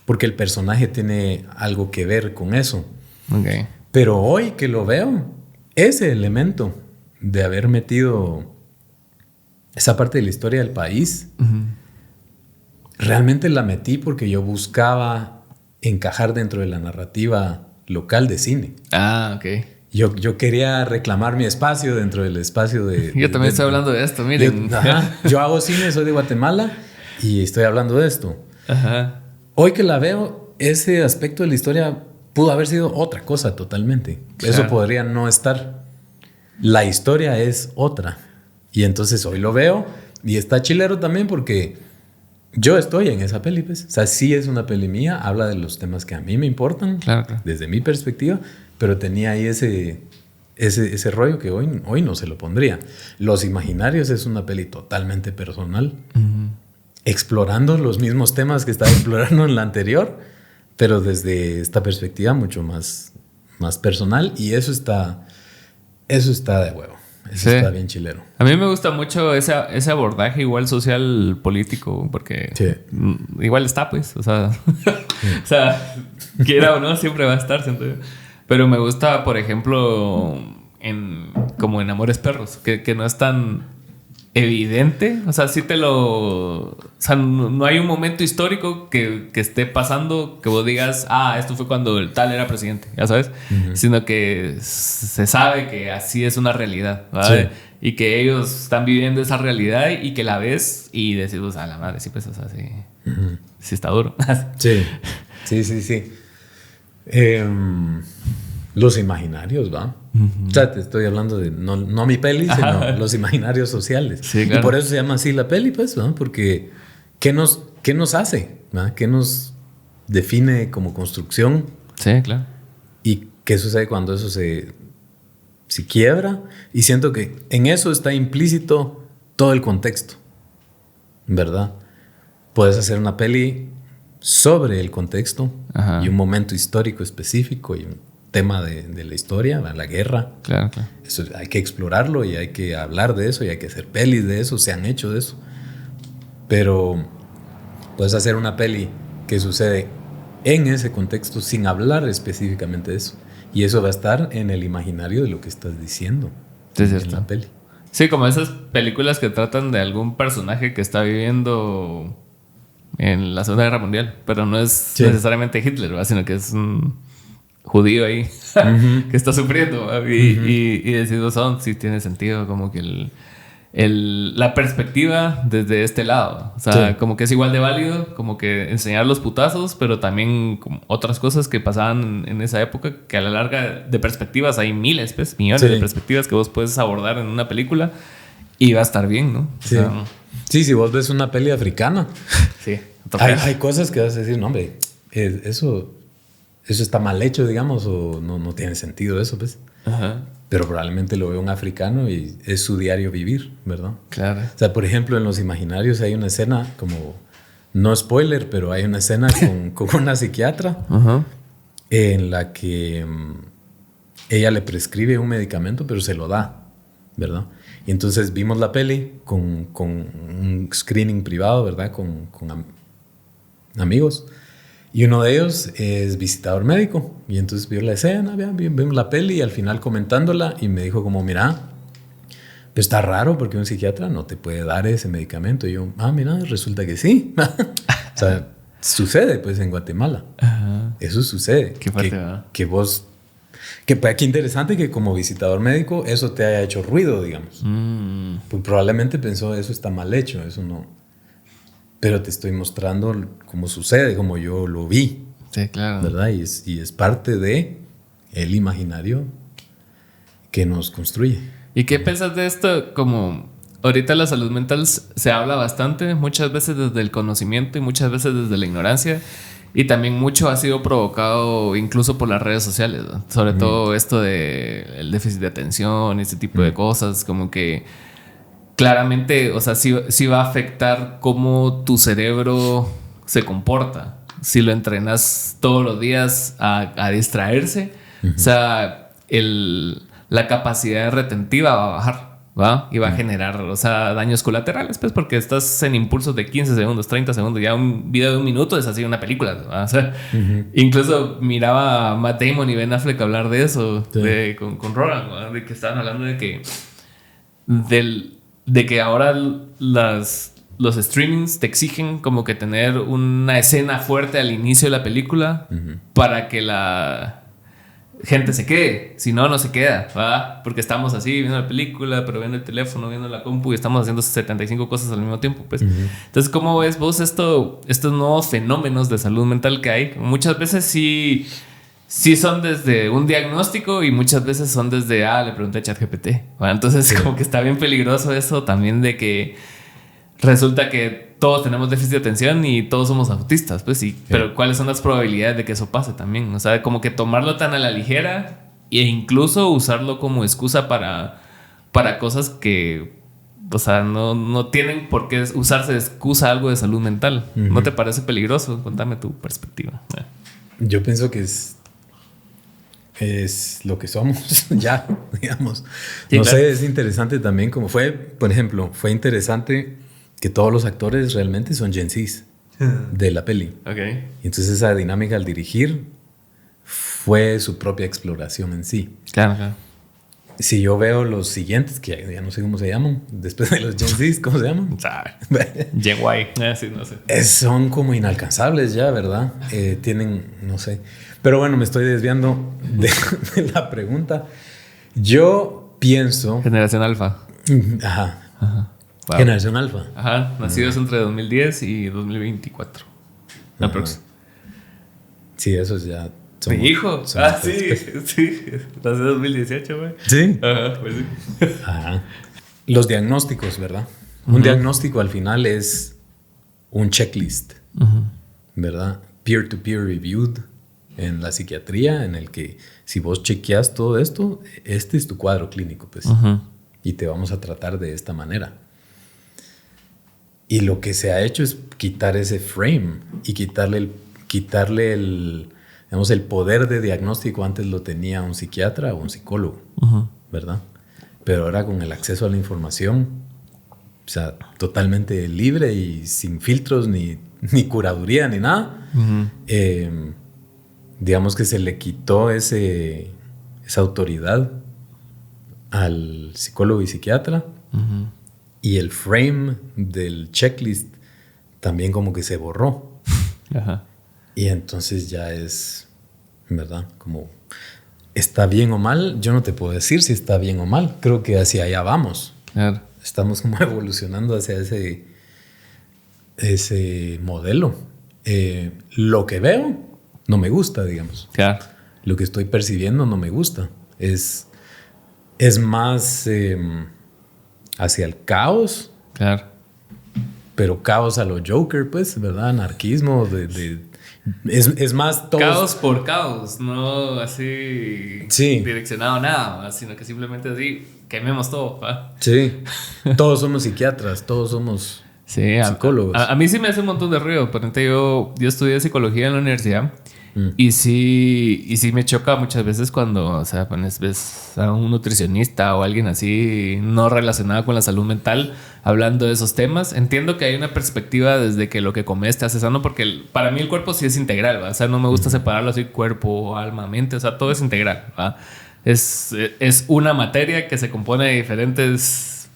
Porque el personaje tiene algo que ver con eso. Okay. Pero hoy que lo veo, ese elemento de haber metido esa parte de la historia del país... Realmente la metí porque yo buscaba encajar dentro de la narrativa local de cine. Ok. Yo quería reclamar mi espacio dentro del espacio de... Yo también estoy hablando de esto, miren. Yo hago cine, soy de Guatemala y estoy hablando de esto. Ajá. Hoy que la veo, ese aspecto de la historia pudo haber sido otra cosa totalmente. Claro. Eso podría no estar. La historia es otra. Y entonces hoy lo veo y está chilero también porque... Yo estoy en esa peli, pues. O sea, sí es una peli mía, habla de los temas que a mí me importan, claro. Desde mi perspectiva, pero tenía ahí ese rollo que hoy no se lo pondría. Los Imaginarios es una peli totalmente personal, explorando los mismos temas que estaba explorando en la anterior, pero desde esta perspectiva mucho más personal, y eso está de huevo. Eso está bien chilero. A mí me gusta mucho ese abordaje igual social político, porque igual está, pues. O sea, quiera o no, siempre va a estar. Pero me gusta, por ejemplo, como en Amores Perros, que no es tan evidente. O sea, sí o sea, no hay un momento histórico que esté pasando que vos digas, esto fue cuando el tal era presidente, ya sabes. Sino que se sabe que así es una realidad, ¿vale? Sí. Y que ellos están viviendo esa realidad y que la ves y decís, a la madre, sí, pues, o sea, sí, sí está duro. Sí. Los Imaginarios, ¿va? O sea, te estoy hablando de no mi peli, sino los imaginarios sociales. Sí, claro. Y por eso se llama así la peli, pues, ¿no? Porque ¿qué nos hace? ¿No? ¿Qué nos define como construcción? Sí, claro. ¿Y qué sucede cuando eso se quiebra? Y siento que en eso está implícito todo el contexto, ¿verdad? Puedes hacer una peli sobre el contexto y un momento histórico específico y un tema de la historia, la guerra. Claro. Eso hay que explorarlo y hay que hablar de eso y hay que hacer pelis de eso, se han hecho de eso. Pero puedes hacer una peli que sucede en ese contexto sin hablar específicamente de eso. Y eso va a estar en el imaginario de lo que estás diciendo en la peli. Sí, como esas películas que tratan de algún personaje que está viviendo en la Segunda Guerra Mundial, pero no es necesariamente Hitler, ¿verdad? Sino que es un judío ahí que está sufriendo, y decir, sí tiene sentido como que la perspectiva desde este lado, o sea, como que es igual de válido como que enseñar los putazos, pero también como otras cosas que pasaban en esa época, que a la larga de perspectivas hay miles, pues, millones de perspectivas que vos puedes abordar en una película y va a estar bien, ¿no? Sí. Si vos ves una peli africana, hay cosas que vas a decir, no, hombre, eso está mal hecho, digamos, o no tiene sentido eso, pues. pero probablemente lo ve un africano y es su diario vivir, ¿verdad? Claro. O sea, por ejemplo, en Los Imaginarios hay una escena como, no spoiler, pero hay una escena con una psiquiatra en la que ella le prescribe un medicamento, pero se lo da, ¿verdad? Y entonces vimos la peli con un screening privado, ¿verdad? Con amigos. Y uno de ellos es visitador médico. Y entonces vio la escena, vimos la peli y al final comentándola y me dijo como, mira, pues está raro porque un psiquiatra no te puede dar ese medicamento. Y yo, mira, resulta que sí. O sea, sucede pues en Guatemala. Ajá. Eso sucede. Qué fuerte, ¿verdad? Que vos... Qué interesante que como visitador médico eso te haya hecho ruido, digamos. Pues probablemente pensó, eso está mal hecho, eso no... Pero te estoy mostrando cómo sucede, como yo lo vi. Sí, claro. ¿Verdad? Y es parte de el imaginario que nos construye. ¿Y qué piensas de esto? Como ahorita la salud mental se habla bastante, muchas veces desde el conocimiento y muchas veces desde la ignorancia. Y también mucho ha sido provocado incluso por las redes sociales, ¿no? Sobre todo esto de el déficit de atención y ese tipo de cosas, como que claramente, o sea, sí va a afectar cómo tu cerebro se comporta. Si lo entrenas todos los días a distraerse, o sea, la capacidad retentiva va a bajar, ¿va? Y va a generar, o sea, daños colaterales, pues, porque estás en impulsos de 15 segundos, 30 segundos. Ya un video de 1 minuto es así una película, ¿va? O sea, incluso miraba a Matt Damon y Ben Affleck hablar de eso, sí, con Roland, ¿va? De que estaban hablando de que de que ahora los streamings te exigen como que tener una escena fuerte al inicio de la película para que la gente se quede. Si no, no se queda, ¿va? Porque estamos así viendo la película, pero viendo el teléfono, viendo la compu y estamos haciendo 75 cosas al mismo tiempo, pues. Entonces, ¿cómo ves vos estos nuevos fenómenos de salud mental que hay? Muchas veces sí son desde un diagnóstico y muchas veces son desde, le pregunté a ChatGPT. Bueno, entonces como que está bien peligroso eso también de que resulta que todos tenemos déficit de atención y todos somos autistas, pues sí. Pero ¿cuáles son las probabilidades de que eso pase también? O sea, como que tomarlo tan a la ligera e incluso usarlo como excusa para cosas que, o sea, no tienen por qué usarse de excusa algo de salud mental. ¿No te parece peligroso? Contame tu perspectiva. Yo pienso que es lo que somos ya, digamos. Sí, no claro. Sé, es interesante también como fue, por ejemplo, fue interesante que todos los actores realmente son Gen Zs de la peli. Okay. Y entonces esa dinámica al dirigir fue su propia exploración en sí. Claro, claro. Si yo veo los siguientes, que ya no sé cómo se llaman, después de los Gen Zs, ¿cómo se llaman? Gen Y. Sí, no sé. Son como inalcanzables ya, ¿verdad? Tienen, no sé. Pero bueno, me estoy desviando de la pregunta. Yo pienso... Generación Alfa. Ajá. Wow. Generación Alfa. Ajá. Nacidos entre 2010 y 2024. La próxima. Sí, esos ya... ¿Mi hijo? Sí. Nació en 2018, güey. Sí. Ajá, pues sí. Ajá. Los diagnósticos, ¿verdad? Un diagnóstico al final es un checklist, ¿verdad? Peer-to-peer reviewed en la psiquiatría, en el que si vos chequeas todo esto, este es tu cuadro clínico, pues. Y te vamos a tratar de esta manera. Y lo que se ha hecho es quitar ese frame y quitarle el poder de diagnóstico. Antes lo tenía un psiquiatra o un psicólogo, ¿verdad? Pero ahora con el acceso a la información, o sea, totalmente libre y sin filtros ni curaduría ni nada, digamos que se le quitó esa autoridad al psicólogo y psiquiatra, y el frame del checklist también como que se borró. Ajá. Y entonces ya es, ¿verdad? Como, ¿está bien o mal? Yo no te puedo decir si está bien o mal. Creo que hacia allá vamos. Claro. Estamos como evolucionando hacia ese modelo. Lo que veo no me gusta, digamos. Claro. Lo que estoy percibiendo no me gusta. Es más hacia el caos. Claro. pero caos a lo Joker, pues, ¿verdad? Anarquismo, es más todos... Caos por caos, no así Sí. direccionado a nada, sino que simplemente así quememos todo. ¿Va? Sí, todos somos psiquiatras, todos somos psicólogos. A mí sí me hace un montón de ruido. Por ejemplo, yo estudié psicología en la universidad y sí me choca muchas veces cuando, o sea, ves a un nutricionista o alguien así no relacionado con la salud mental hablando de esos temas. Entiendo que hay una perspectiva desde que lo que comes te hace sano, porque para mí el cuerpo sí es integral, ¿va? O sea, no me gusta separarlo así, cuerpo, alma, mente, o sea, todo es integral, ¿va? Es una materia que se compone de diferentes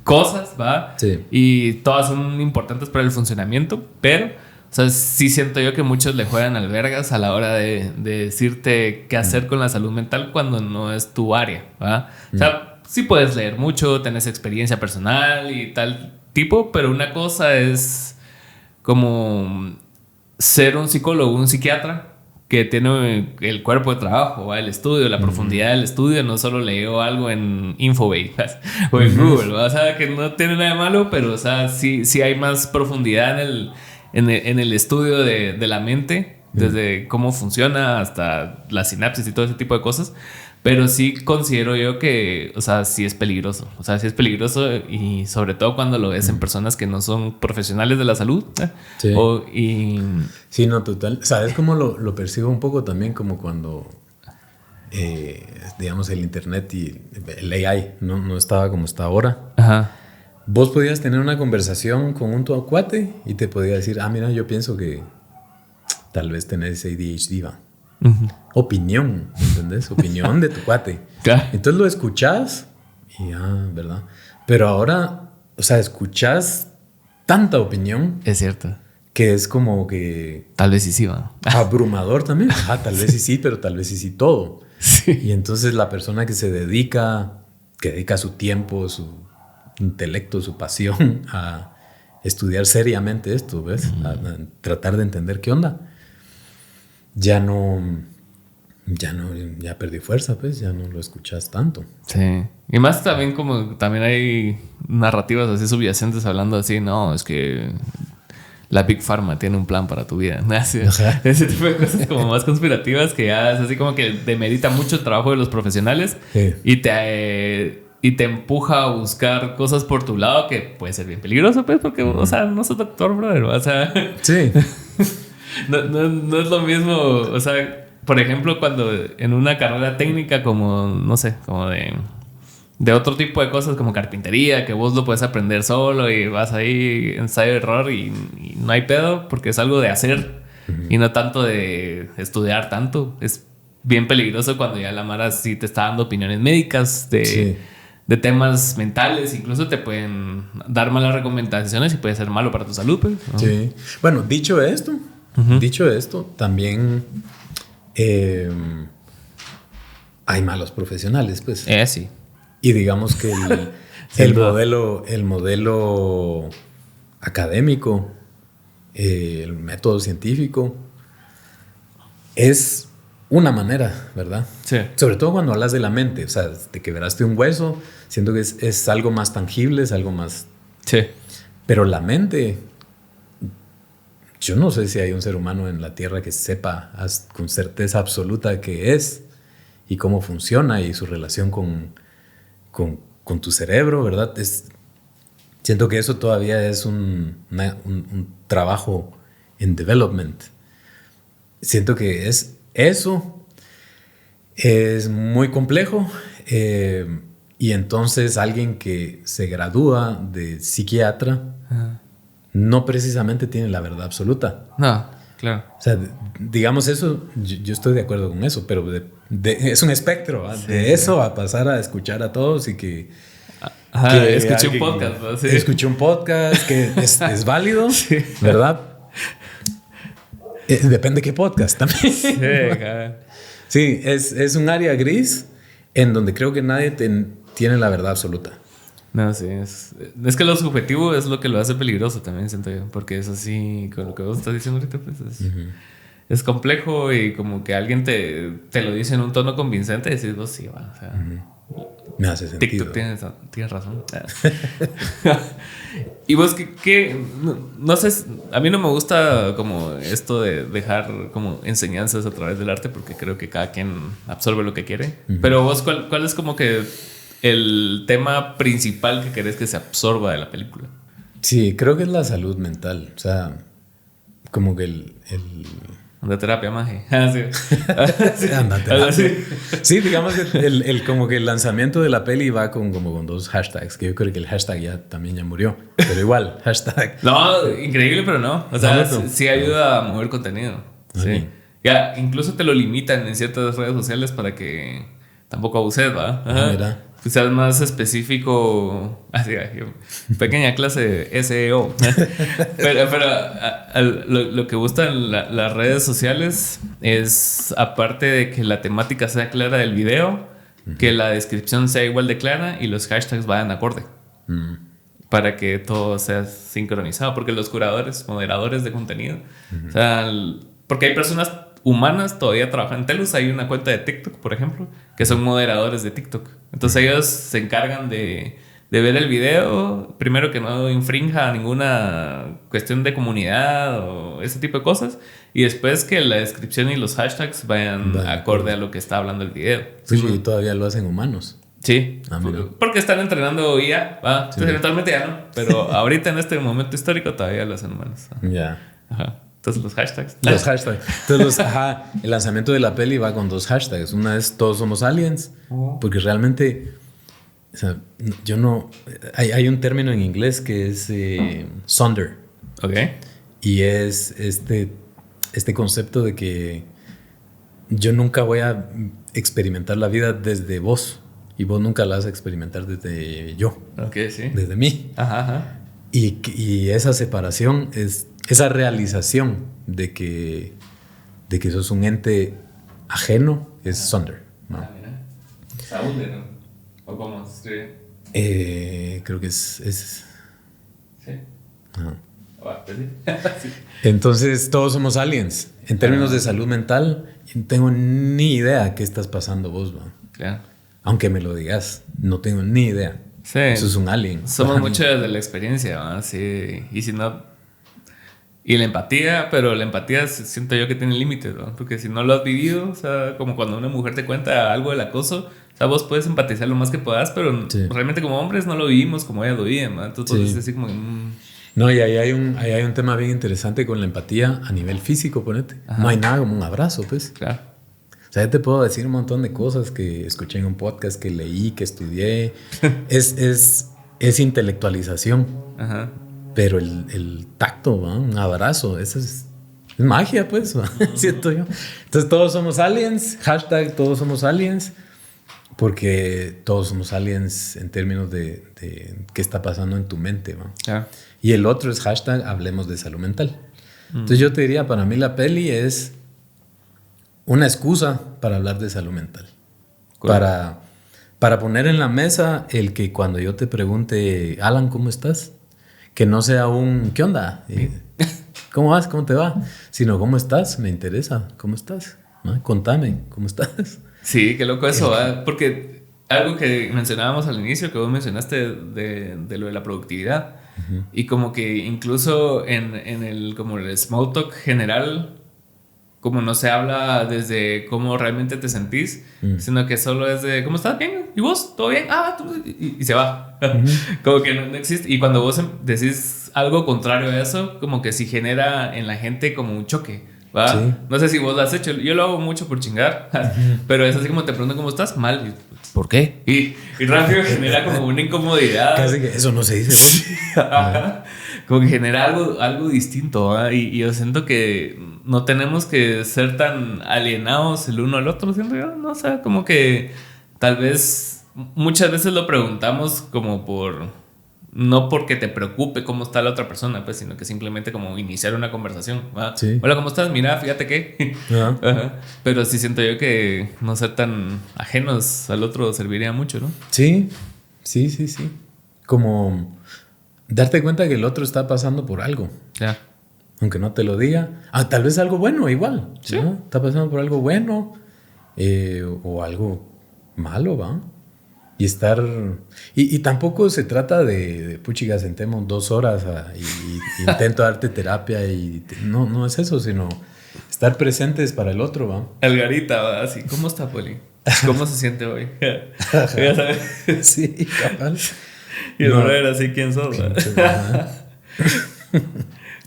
cosas, ¿va? Sí. Y todas son importantes para el funcionamiento, pero, o sea, sí siento yo que muchos le juegan albergas a la hora de decirte qué hacer con la salud mental cuando no es tu área, ¿va? O sea, sí puedes leer mucho, tenés experiencia personal y tal tipo, pero una cosa es como ser un psicólogo, un psiquiatra que tiene el cuerpo de trabajo, ¿va? El estudio, la profundidad del estudio. No solo leo algo en Infobay o en Google, ¿va? O sea, que no tiene nada de malo, pero, o sea, sí hay más profundidad en el estudio de la mente, desde cómo funciona hasta la sinapsis y todo ese tipo de cosas. Pero sí considero yo que, o sea, sí es peligroso. O sea, sí es peligroso, y sobre todo cuando lo ves en personas que no son profesionales de la salud. Sí. Sí, no, total. ¿Sabes cómo lo percibo un poco también? Como cuando, digamos, el internet y el AI no estaba como está ahora. Ajá. Vos podías tener una conversación con un tu cuate y te podía decir, mira, yo pienso que tal vez tenés ADHD, va. Opinión, ¿entendés? Opinión de tu cuate. Claro. Entonces lo escuchás y ¿verdad? Pero ahora, o sea, escuchás tanta opinión. Es cierto. Que es como que... Tal vez sí va. Abrumador también. Tal vez sí, pero tal vez sí todo. Sí. Y entonces la persona que dedica su tiempo, su intelecto, su pasión a estudiar seriamente esto, ¿ves? A tratar de entender qué onda. Ya perdí fuerza, pues, ya no lo escuchas tanto. Sí. Y más también como también hay narrativas así subyacentes hablando así, no, es que la Big Pharma tiene un plan para tu vida. Ese tipo de cosas como más conspirativas que ya es así como que demerita mucho el trabajo de los profesionales. Sí. Y te empuja a buscar cosas por tu lado que puede ser bien peligroso, pues, porque, o sea, no sos doctor, brother. O sea, sí. No es lo mismo, o sea, por ejemplo, cuando en una carrera técnica como, no sé, como de otro tipo de cosas como carpintería, que vos lo puedes aprender solo y vas ahí ensayo y error y no hay pedo porque es algo de hacer y no tanto de estudiar tanto. Es bien peligroso cuando ya la mara sí te está dando opiniones médicas de temas mentales, incluso te pueden dar malas recomendaciones y puede ser malo para tu salud, pues, ¿no? Sí. Bueno, dicho esto, también hay malos profesionales, pues. Sí. Y digamos que el modelo académico, el método científico, es una manera, ¿verdad? Sí. Sobre todo cuando hablas de la mente, o sea, te quebraste un hueso, siento que es algo más tangible, es algo más... Sí. Pero la mente... Yo no sé si hay un ser humano en la Tierra que sepa con certeza absoluta qué es y cómo funciona y su relación con tu cerebro, ¿verdad? Siento que eso todavía es un trabajo en development. Siento que eso es muy complejo, y entonces alguien que se gradúa de psiquiatra no precisamente tiene la verdad absoluta. No, claro. O sea, digamos eso, yo estoy de acuerdo con eso, pero es un espectro, ¿va? Sí. De eso a pasar a escuchar a todos y que escuché un podcast, ¿no? Sí. Escuché un podcast que es válido, sí. ¿Verdad? Depende de qué podcast también. Sí, es un área gris en donde creo que nadie tiene la verdad absoluta. No, sí, es que lo subjetivo es lo que lo hace peligroso también, siento yo, porque es así, con lo que vos estás diciendo ahorita, pues es complejo y como que alguien te lo dice en un tono convincente y decís vos sí, va, o sea, Me hace sentido. TikTok, tienes razón. Y vos, no sé, a mí no me gusta como esto de dejar como enseñanzas a través del arte, porque creo que cada quien absorbe lo que quiere. Pero vos, ¿cuál es como que el tema principal que querés que se absorba de la película? Sí, creo que es la salud mental. O sea, como que De terapia, maje. Sí. Sí, anda, terapia. Sí, digamos que como que el lanzamiento de la peli va como con 2 hashtags, que yo creo que el hashtag ya murió. Pero igual, hashtag. No, increíble, pero no. O sea, No, sí ayuda a mover contenido. Sí. Ya, incluso te lo limitan en ciertas redes sociales para que tampoco abuses, ¿va? Ajá. Mira. Que seas más específico. Así, pequeña clase de SEO. pero lo que gustan las redes sociales es, aparte de que la temática sea clara del video, que la descripción sea igual de clara y los hashtags vayan acorde. Para que todo sea sincronizado. Porque los curadores, moderadores de contenido, o sea, porque hay personas humanas todavía trabajan en Telus. Hay una cuenta de TikTok, por ejemplo, que son moderadores de TikTok. Entonces ellos se encargan de ver el video, primero que no infrinja ninguna cuestión de comunidad o ese tipo de cosas, y después que la descripción y los hashtags vayan acorde a lo que está hablando el video. Sí, y todavía lo hacen humanos. Sí, porque están entrenando IA, ¿va? Sí. Eventualmente ya no, pero ahorita en este momento histórico todavía lo hacen humanos. Ya. Ajá. Entonces los hashtags. Entonces, el lanzamiento de la peli va con 2 hashtags. Una es Todos somos aliens, porque realmente, o sea, yo no... Hay un término en inglés que es sonder. Ok. Y es este concepto de que yo nunca voy a experimentar la vida desde vos y vos nunca la vas a experimentar desde yo. Ok, sí. Desde mí. Ajá. Y esa separación es... Esa realización de que sos un ente ajeno es sonder, ¿no? Ah, mira. Saunder, ¿no? ¿O cómo se escribe? Creo que es Sí. Ajá. Sí. Entonces, todos somos aliens. En términos de salud mental, no tengo ni idea qué estás pasando vos, ¿no? Claro. Aunque me lo digas, no tengo ni idea. Sí. Eso es un alien. Somos mucho de la experiencia, ¿no? Sí. Y si no... Y la empatía, pero la empatía siento yo que tiene límites, ¿no? Porque si no lo has vivido, o sea, como cuando una mujer te cuenta algo del acoso, o sea, vos puedes empatizar lo más que puedas, pero realmente como hombres no lo vivimos como ellas lo viven, ¿no? Entonces es así como... No, y ahí hay un tema bien interesante con la empatía a nivel físico, ponete. Ajá. No hay nada como un abrazo, pues. Claro. O sea, yo te puedo decir un montón de cosas que escuché en un podcast, que leí, que estudié. es intelectualización. Ajá. Pero el tacto, ¿no? Un abrazo, eso es magia, pues, siento yo. Entonces, todos somos aliens, hashtag todos somos aliens, porque todos somos aliens en términos de qué está pasando en tu mente, ¿no? Y el otro es hashtag hablemos de salud mental. Entonces, yo te diría, para mí la peli es una excusa para hablar de salud mental. Cool. Para poner en la mesa el que cuando yo te pregunte, Alan, ¿cómo estás? Que no sea un, ¿qué onda? ¿Cómo vas? ¿Cómo te va? Sino, ¿cómo estás? Me interesa. ¿Cómo estás? ¿No? Contame, ¿cómo estás? Sí, qué loco eso, ¿eh? Porque algo que mencionábamos al inicio, que vos mencionaste de lo de la productividad, y como que incluso en el small talk general, como no se habla desde cómo realmente te sentís, sino que solo es de ¿cómo estás? ¿Bien? ¿Y vos? ¿Todo bien? Y se va. Como que no existe. Y cuando vos decís algo contrario a eso, como que sí genera en la gente como un choque, ¿va? Sí. No sé si vos lo has hecho. Yo lo hago mucho por chingar, pero es así como te preguntan ¿cómo estás? Mal. ¿Por qué? Y rápido genera como una incomodidad. Casi que eso no se dice. Como que genera algo distinto, ¿va? Y yo siento que no tenemos que ser tan alienados el uno al otro, siento yo, no sé, como que tal vez muchas veces lo preguntamos como no porque te preocupe cómo está la otra persona, pues, sino que simplemente como iniciar una conversación, ¿va? Sí. Hola, ¿cómo estás? Mira, fíjate que... Ajá. Pero sí siento yo que no ser tan ajenos al otro serviría mucho, ¿no? Sí. Como darte cuenta que el otro está pasando por algo. Ya. Aunque no te lo diga. Tal vez algo bueno igual. Sí. ¿No? Está pasando por algo bueno o algo malo, ¿va? Y estar... Y tampoco se trata de puchiga, sentemos 2 horas y intento darte terapia y... No es eso, sino estar presentes para el otro, ¿va? Algarita, ¿va? Así, ¿cómo está, Poli? ¿Cómo se siente hoy? Ya sabes. Sí, cabal. Y el brother así, ¿quién sos?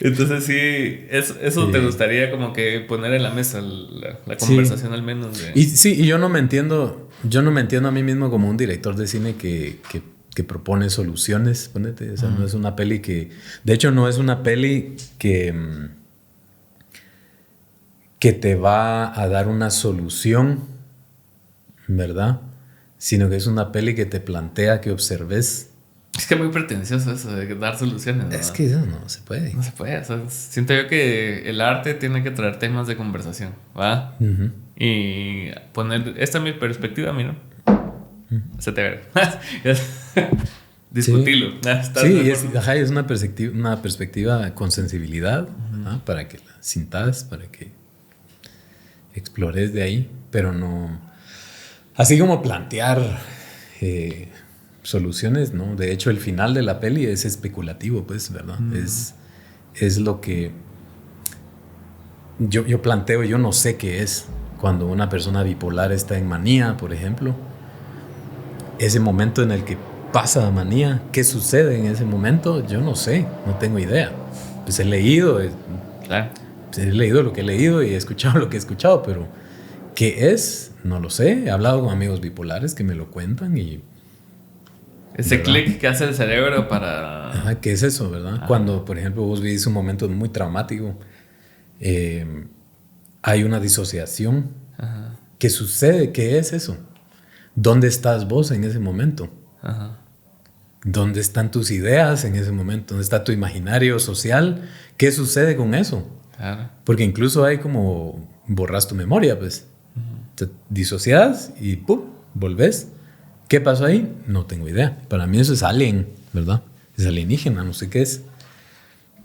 Entonces sí, eso te gustaría como que poner en la mesa la conversación al menos. Y yo no me entiendo a mí mismo como un director de cine que propone soluciones, ponete. O sea, no es una peli que... De hecho, no es una peli que te va a dar una solución, ¿verdad? Sino que es una peli que te plantea que observes. Es que es muy pretencioso eso de dar soluciones, ¿no? Es que eso no se puede. No se puede. O sea, siento yo que el arte tiene que traer temas de conversación, ¿va? Uh-huh. Y poner... Esta es mi perspectiva, mira. Se te ve. Discutirlo. Sí, es una perspectiva con sensibilidad, ¿no? Para que la sintas, para que explores de ahí, pero no... Así como plantear... soluciones, ¿no? De hecho, el final de la peli es especulativo, pues, ¿verdad? Es lo que yo planteo. Yo no sé qué es cuando una persona bipolar está en manía, por ejemplo. Ese momento en el que pasa la manía, ¿qué sucede en ese momento? Yo no sé, no tengo idea. Pues he leído lo que he leído y he escuchado lo que he escuchado, pero ¿qué es? No lo sé. He hablado con amigos bipolares que me lo cuentan y... Ese clic que hace el cerebro para... Ajá, ¿qué es eso, verdad? Cuando, por ejemplo, vos vivís un momento muy traumático, hay una disociación. Ajá. ¿Qué sucede? ¿Qué es eso? ¿Dónde estás vos en ese momento? Ajá. ¿Dónde están tus ideas en ese momento? ¿Dónde está tu imaginario social? ¿Qué sucede con eso? Claro. Porque incluso hay como... borras tu memoria, pues. Te disocias y ¡pum! Volvés. ¿Qué pasó ahí? No tengo idea. Para mí eso es alien, ¿verdad? Es alienígena, no sé qué es.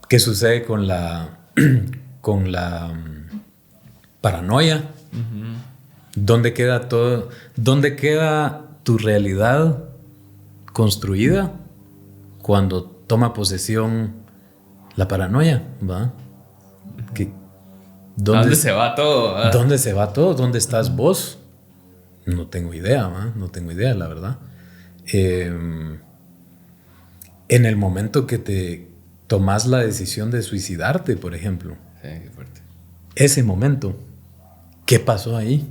¿Qué sucede con la paranoia? Uh-huh. ¿Dónde queda todo? ¿Dónde queda tu realidad construida cuando toma posesión la paranoia? ¿Va? ¿Dónde se va todo? ¿Dónde se va todo? ¿Dónde estás vos? No tengo idea, ¿va? No tengo idea, la verdad. En el momento que te tomas la decisión de suicidarte, por ejemplo. Sí, qué fuerte. Ese momento, ¿qué pasó ahí?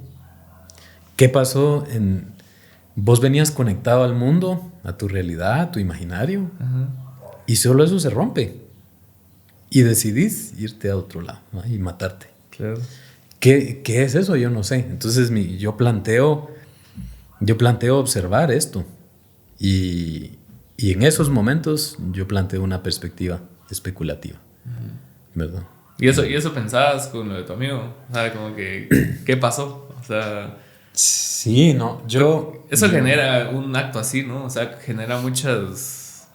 ¿Qué pasó en... Vos venías conectado al mundo, a tu realidad, a tu imaginario, uh-huh. Y solo eso se rompe. Y decidís irte a otro lado, ¿no? Y matarte. Claro. ¿Qué es eso? Yo no sé. Entonces yo planteo observar esto. Y en esos momentos yo planteo una perspectiva especulativa. Uh-huh. ¿Verdad? ¿Y eso pensabas con lo de tu amigo? O sea, como que... ¿Qué pasó? O sea... Sí, no. Eso genera un acto así, ¿no? O sea, genera muchas...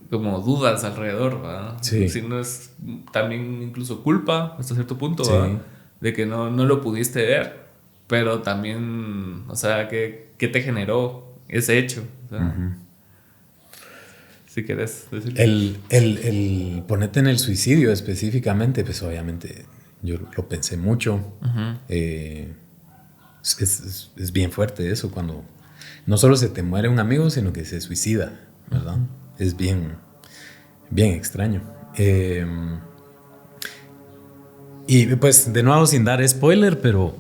como dudas alrededor, ¿verdad? Sí. Si no es también incluso culpa hasta cierto punto, ¿verdad? Sí. De que no lo pudiste ver, pero también, o sea, ¿qué te generó ese hecho? O sea, uh-huh. Si querés decirlo. El ponerte en el suicidio específicamente, pues obviamente yo lo pensé mucho. Uh-huh. Es bien fuerte eso, cuando no solo se te muere un amigo, sino que se suicida, ¿verdad? Uh-huh. Es bien extraño. Y pues de nuevo sin dar spoiler, pero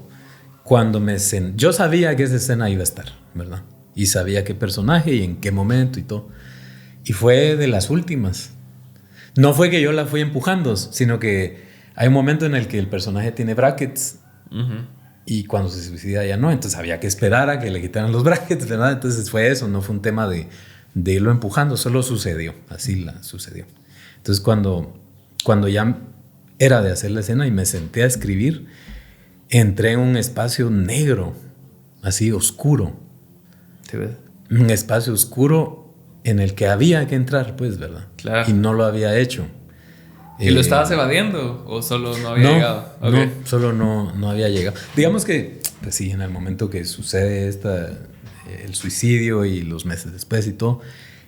cuando yo sabía que esa escena iba a estar, ¿verdad? Y sabía qué personaje y en qué momento y todo. Y fue de las últimas. No fue que yo la fui empujando, sino que hay un momento en el que el personaje tiene brackets. Uh-huh. Y cuando se suicida ya no. Entonces había que esperar a que le quitaran los brackets, ¿verdad? Entonces fue eso, no fue un tema de irlo empujando, solo sucedió. Así sucedió. Entonces cuando ya era de hacer la escena y me senté a escribir, entré en un espacio negro, así oscuro. ¿Sí ves? Un espacio oscuro en el que había que entrar, pues, ¿verdad? Claro. Y no lo había hecho. ¿Y lo estabas evadiendo o solo no había llegado? Okay. No, solo no había llegado. Digamos que, pues sí, en el momento que sucede el suicidio y los meses después y todo.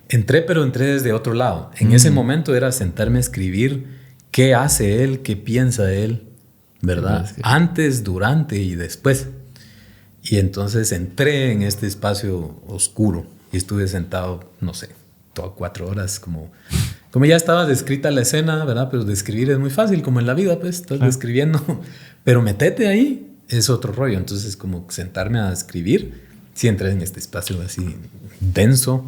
Entré desde otro lado. En ese momento era sentarme a escribir qué hace él, qué piensa él, ¿verdad? Sí, antes, durante y después. Y entonces entré en este espacio oscuro y estuve sentado, no sé, todas 4 horas, como ya estaba descrita la escena, ¿verdad? Pero describir es muy fácil, como en la vida, pues, estás describiendo. Pero metete ahí es otro rollo. Entonces, como sentarme a escribir, sí entré en este espacio así denso,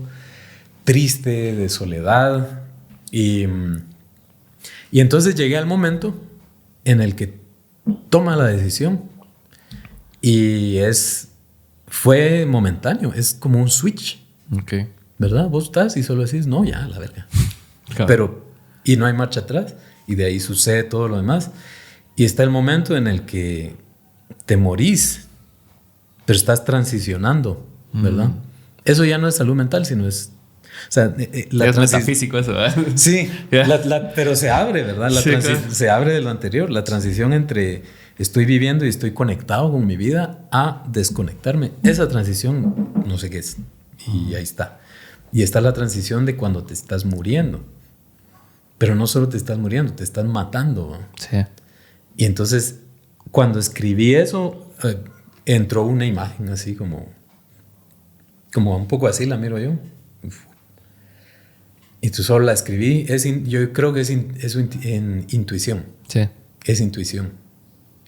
triste, de soledad. Y entonces llegué al momento en el que toma la decisión. Y fue momentáneo, es como un switch. Okay. ¿Verdad? Vos estás y solo decís, no, ya, la verga. Claro. Y no hay marcha atrás. Y de ahí sucede todo lo demás. Y está el momento en el que te morís, pero estás transicionando, ¿verdad? Eso ya no es salud mental, sino es... O sea, es metafísico eso, ¿verdad? Sí, pero se abre, ¿verdad? Se abre de lo anterior. La transición entre estoy viviendo y estoy conectado con mi vida a desconectarme. Esa transición, no sé qué es. Y ahí está. Y está la transición de cuando te estás muriendo. Pero no solo te estás muriendo, te estás matando, ¿no? Sí. Y entonces, cuando escribí eso, entró una imagen así como un poco así, la miro yo. Y tú solo la escribí. Yo creo que es intuición. Sí. Es intuición.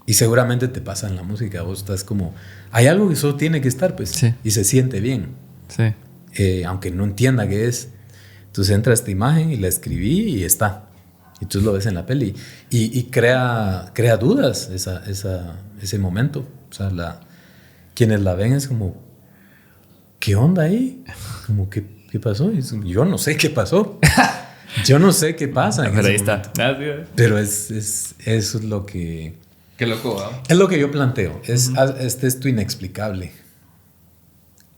Y seguramente te pasa en la música. Vos estás como... Hay algo que solo tiene que estar, pues. Sí. Y se siente bien. Sí. Aunque no entienda qué es. Entonces entra esta imagen y la escribí y está. Y tú lo ves en la peli. Y crea dudas ese momento. O sea, quienes la ven es como... ¿Qué onda ahí? Como que... ¿Qué pasó? Yo no sé qué pasó. Yo no sé qué pasa. Pero ahí está. Pero eso es lo que... Qué loco, ¿no? Es lo que yo planteo. Este es tu inexplicable.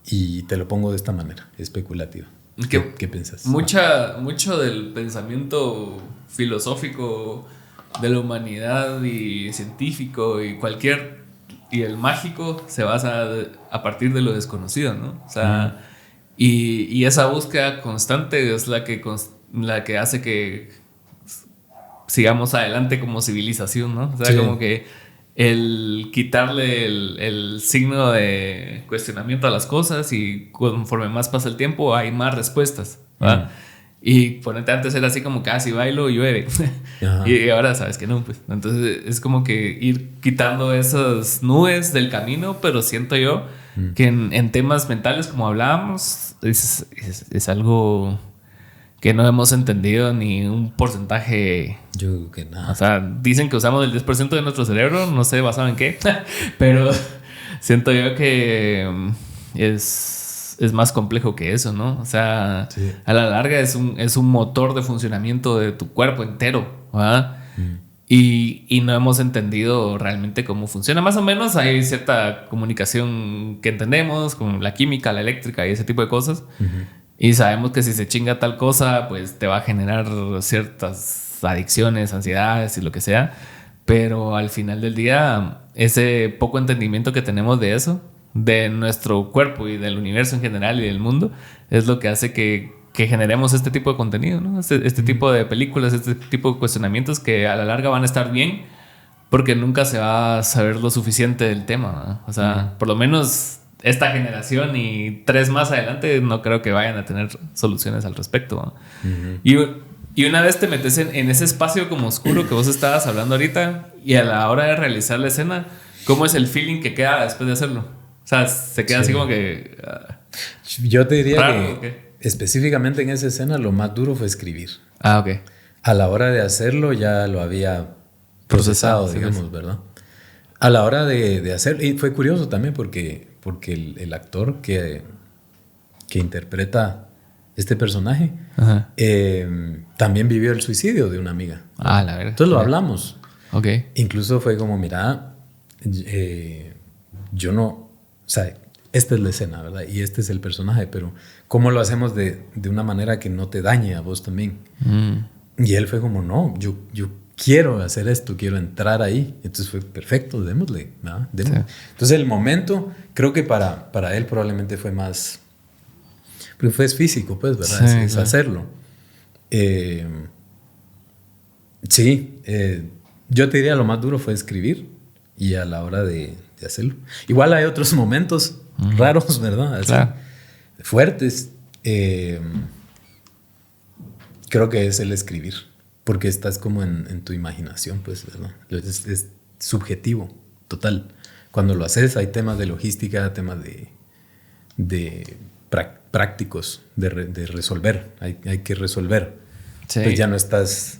Y te lo pongo de esta manera, especulativa. ¿Qué piensas? Mucho del pensamiento filosófico de la humanidad y científico y el mágico se basa a partir de lo desconocido, ¿no? O sea... Y esa búsqueda constante es la que hace que sigamos adelante como civilización, ¿no? O sea, sí. Como que el quitarle el signo de cuestionamiento a las cosas y conforme más pasa el tiempo hay más respuestas, ¿verdad? Y ponete, antes era así como que si bailo llueve. Y ahora sabes que no, pues. Entonces es como que ir quitando esas nubes del camino, pero siento yo que en temas mentales, como hablábamos, es algo que no hemos entendido ni un porcentaje. Yo creo que nada. O sea, dicen que usamos el 10% de nuestro cerebro, no sé basado en qué, pero siento yo que es más complejo que eso, ¿no? O sea, sí. A la larga es un motor de funcionamiento de tu cuerpo entero, ¿verdad? Y no hemos entendido realmente cómo funciona. Más o menos hay cierta comunicación que entendemos, como la química, la eléctrica y ese tipo de cosas. Y sabemos que si se chinga tal cosa, pues te va a generar ciertas adicciones, ansiedades y lo que sea. Pero al final del día, ese poco entendimiento que tenemos de eso, de nuestro cuerpo y del universo en general y del mundo, es lo que hace que generemos este tipo de contenido, ¿no? Este tipo de películas, este tipo de cuestionamientos que a la larga van a estar bien porque nunca se va a saber lo suficiente del tema, ¿no? O sea, por lo menos esta generación y 3 más adelante no creo que vayan a tener soluciones al respecto, ¿no? Y una vez te metes en ese espacio como oscuro que vos estabas hablando ahorita y a la hora de realizar la escena, ¿cómo es el feeling que queda después de hacerlo? O sea, se queda así como que... Yo te diría que específicamente en esa escena lo más duro fue escribir. Ok. A la hora de hacerlo ya lo había procesado, digamos, ¿verdad? A la hora de hacer... Y fue curioso también porque el actor que interpreta este personaje también vivió el suicidio de una amiga. La verdad. Entonces lo hablamos. Ok. Incluso fue como, mira, yo no... O sea, esta es la escena, ¿verdad? Y este es el personaje, pero ¿cómo lo hacemos de una manera que no te dañe a vos también? Y él fue como, no, yo quiero hacer esto, quiero entrar ahí. Entonces fue perfecto, démosle. ¿No? Démosle. Sí. Entonces el momento, creo que para él probablemente fue más... Pero fue físico, pues, ¿verdad? Sí, es hacerlo. Yo te diría lo más duro fue escribir y a la hora de hacerlo. Igual hay otros momentos raros, ¿verdad? Así, fuertes. Creo que es el escribir, porque estás como en tu imaginación, pues, ¿verdad? Es subjetivo, total. Cuando lo haces hay temas de logística, temas de prácticos, de resolver. Hay que resolver. Sí. Pues ya no estás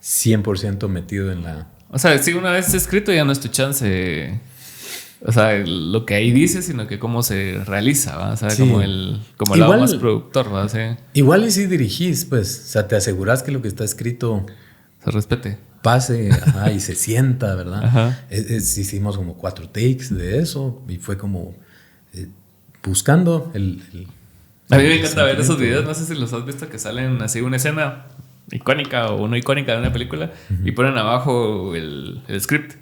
100% metido en la... O sea, si una vez escrito ya no es tu chance... O sea, lo que ahí dice, sino que cómo se realiza, ¿va? O sea, sí. como el lado más productor, ¿va? Sí. Igual y si dirigís, pues, o sea, te aseguras que lo que está escrito se respete. Pase, y se sienta, ¿verdad? Hicimos como 4 takes de eso y fue como buscando a mí me encanta ver esos videos, no sé si los has visto, que salen así una escena icónica o no icónica de una película y ponen abajo el script.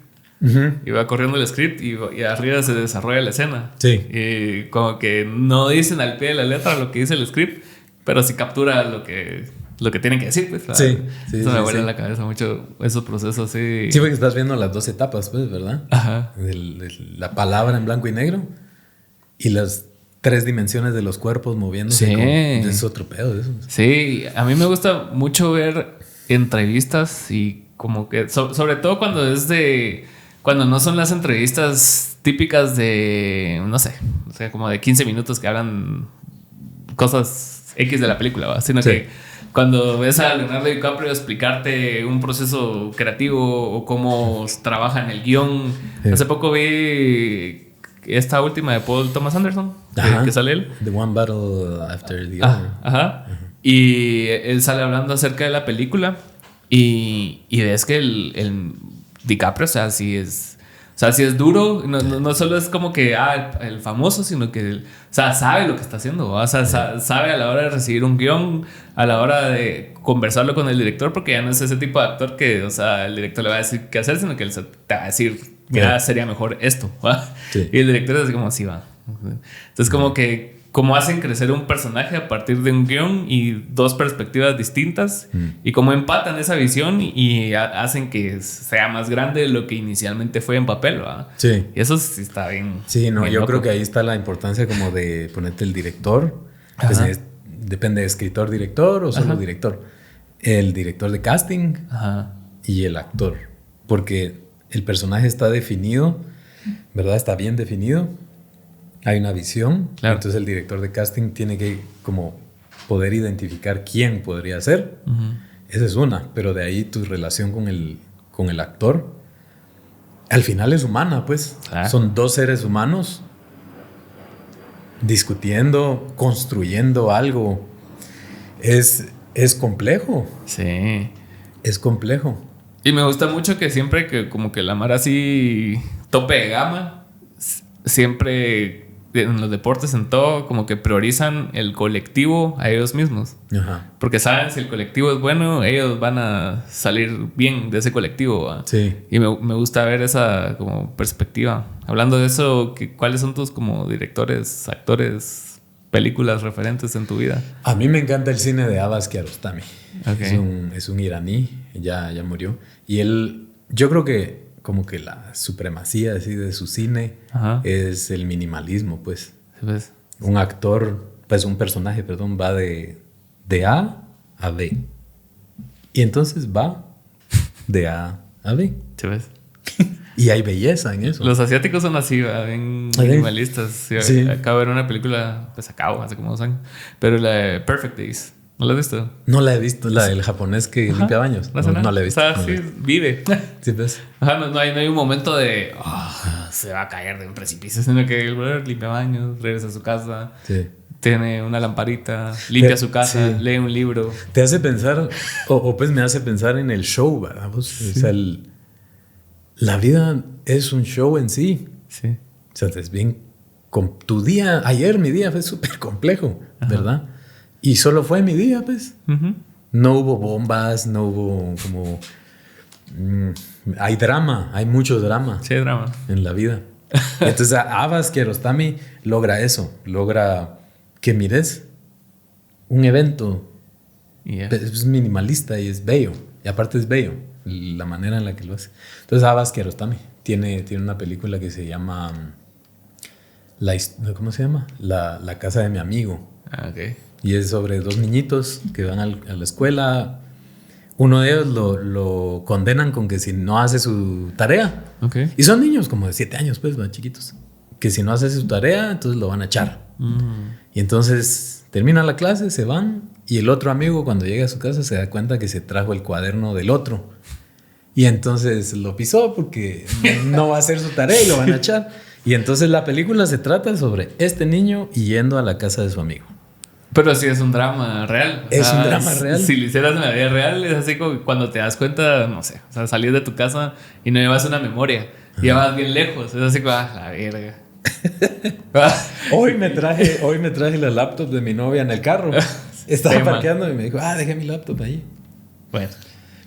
Y va corriendo el script y arriba se desarrolla la escena. Sí. Y como que no dicen al pie de la letra lo que dice el script, pero sí captura lo que tienen que decir, pues. Sí. Eso me vuela en la cabeza mucho esos procesos, sí. Sí, porque estás viendo las 2 etapas, pues, ¿verdad? Ajá. La palabra en blanco y negro y las 3 dimensiones de los cuerpos moviéndose. Sí. Es otro pedo de eso. Sí, a mí me gusta mucho ver entrevistas y como que, sobre todo cuando no son las entrevistas típicas de, no sé, o sea, como de 15 minutos que hagan cosas X de la película, ¿va? Sino que cuando ves a Leonardo DiCaprio explicarte un proceso creativo o cómo trabaja en el guión. Hace poco vi esta última de Paul Thomas Anderson, que sale él. The One Battle After the Other. Ajá. Y él sale hablando acerca de la película y ves que el DiCaprio, o sea, sí es duro, no solo es como que el famoso, sino que sabe lo que está haciendo, o sea, sabe a la hora de recibir un guión, a la hora de conversarlo con el director, porque ya no es ese tipo de actor que, o sea, el director le va a decir qué hacer, sino que él te va a decir, mira, sería mejor esto, ¿va? Sí. Y el director es así como, así va. Entonces, como hacen crecer un personaje a partir de un guión y 2 perspectivas distintas y cómo empatan esa visión y hacen que sea más grande de lo que inicialmente fue en papel, ¿verdad? Sí. Y eso sí está bien. Sí, no, bien yo loco. creo que ahí está la importancia como de ponerte el director. Pues depende de escritor, director o solo director. El director de casting y el actor. Porque el personaje está definido, ¿verdad? Está bien definido. Hay una visión, claro. Entonces el director de casting tiene que como poder identificar quién podría ser. Esa es una, pero de ahí tu relación con el actor al final es humana, pues. Son 2 seres humanos discutiendo, construyendo algo. Es complejo. Sí. Es complejo. Y me gusta mucho que siempre que como que la mara así tope de gama, siempre en los deportes, en todo, como que priorizan el colectivo a ellos mismos. Porque saben, si el colectivo es bueno, ellos van a salir bien de ese colectivo, ¿va? Sí. Y me gusta ver esa como perspectiva. Hablando de eso, ¿cuáles son tus como directores, actores, películas referentes en tu vida? A mí me encanta el cine de Abbas Kiarostami. Es un iraní, ya murió. Y él, yo creo que como que la supremacía así de su cine es el minimalismo, pues. ¿Ves? Un actor, pues un personaje, perdón, va de A a B. Y entonces va de A a B. ¿Sí ves? Y hay belleza en eso. Los asiáticos son así, bien minimalistas. Sí. Acabo de ver una película, pues hace como 2 años, pero la de Perfect Days. ¿No la has visto? No la he visto, la del japonés que limpia baños. No la he visto. O sea, sí, vive. Sí, pues. No hay un momento de se va a caer de un precipicio, sino que el brother limpia baños, regresa a su casa, tiene una lamparita, limpia su casa, lee un libro. Te hace pensar, o pues me hace pensar en el show, ¿verdad? O sea, la vida es un show en sí. Sí. O sea, es bien. Tu día, ayer mi día fue súper complejo, ¿verdad? Y solo fue mi día, pues. No hubo bombas, no hubo como Hay drama, hay mucho drama. Sí, drama. En la vida. Entonces Abbas Kiarostami logra eso, logra que mires un evento, es minimalista y es bello, y aparte es bello la manera en la que lo hace. Entonces Abbas Kiarostami tiene una película que se llama ¿cómo se llama? La casa de mi amigo. Okay. Y es sobre dos niñitos que van a la escuela. Uno de ellos lo condenan con que si no hace su tarea. Okay. Y son niños como de 7 años, pues, van chiquitos. Que si no hace su tarea, entonces lo van a echar. Y entonces termina la clase, se van. Y el otro amigo, cuando llega a su casa, se da cuenta que se trajo el cuaderno del otro. Y entonces lo pisó porque no va a hacer su tarea y lo van a echar. Y entonces la película se trata sobre este niño yendo a la casa de su amigo. Pero sí es un drama real. Es un drama real. Si lo hicieras en la vida real, es así como cuando te das cuenta, no sé, o sea, salís de tu casa y no llevas una memoria. Y ya vas bien lejos. Es así como, la verga. Hoy me traje la laptop de mi novia en el carro. Estaba parqueando y me dijo, dejé mi laptop ahí. Bueno.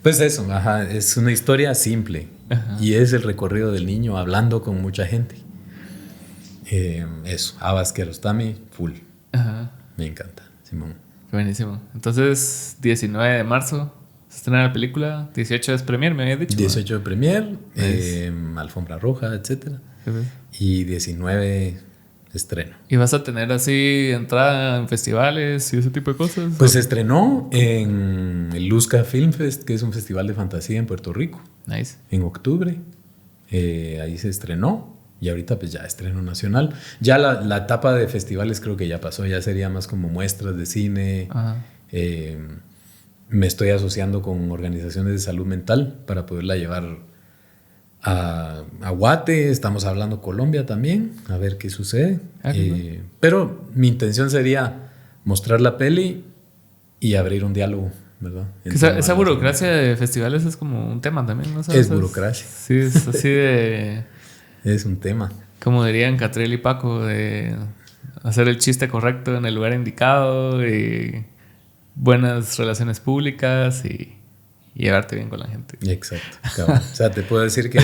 Pues eso, es una historia simple. Ajá. Y es el recorrido del niño hablando con mucha gente. Eso, Abbas Kiarostami, full. Ajá. Me encanta, Simón. Buenísimo. Entonces, 19 de marzo se estrena la película. 18 es premier, me habías dicho. 18 de premier, alfombra roja, etcétera. Y 19 estreno. ¿Y vas a tener así entrada en festivales y ese tipo de cosas? Pues se estrenó en el Luzca Film Fest, que es un festival de fantasía en Puerto Rico. Nice. En octubre. Ahí se estrenó. Y ahorita pues ya estreno nacional. Ya la etapa de festivales creo que ya pasó. Ya sería más como muestras de cine. Me estoy asociando con organizaciones de salud mental para poderla llevar a Guate. Estamos hablando Colombia también. A ver qué sucede. Pero mi intención sería mostrar la peli y abrir un diálogo, ¿verdad? Esa burocracia de festivales es como un tema también, ¿no? Es burocracia. Sí, es así de... Es un tema. Como dirían Catriel y Paco, de hacer el chiste correcto en el lugar indicado y buenas relaciones públicas y llevarte bien con la gente. Exacto. O sea, te puedo decir que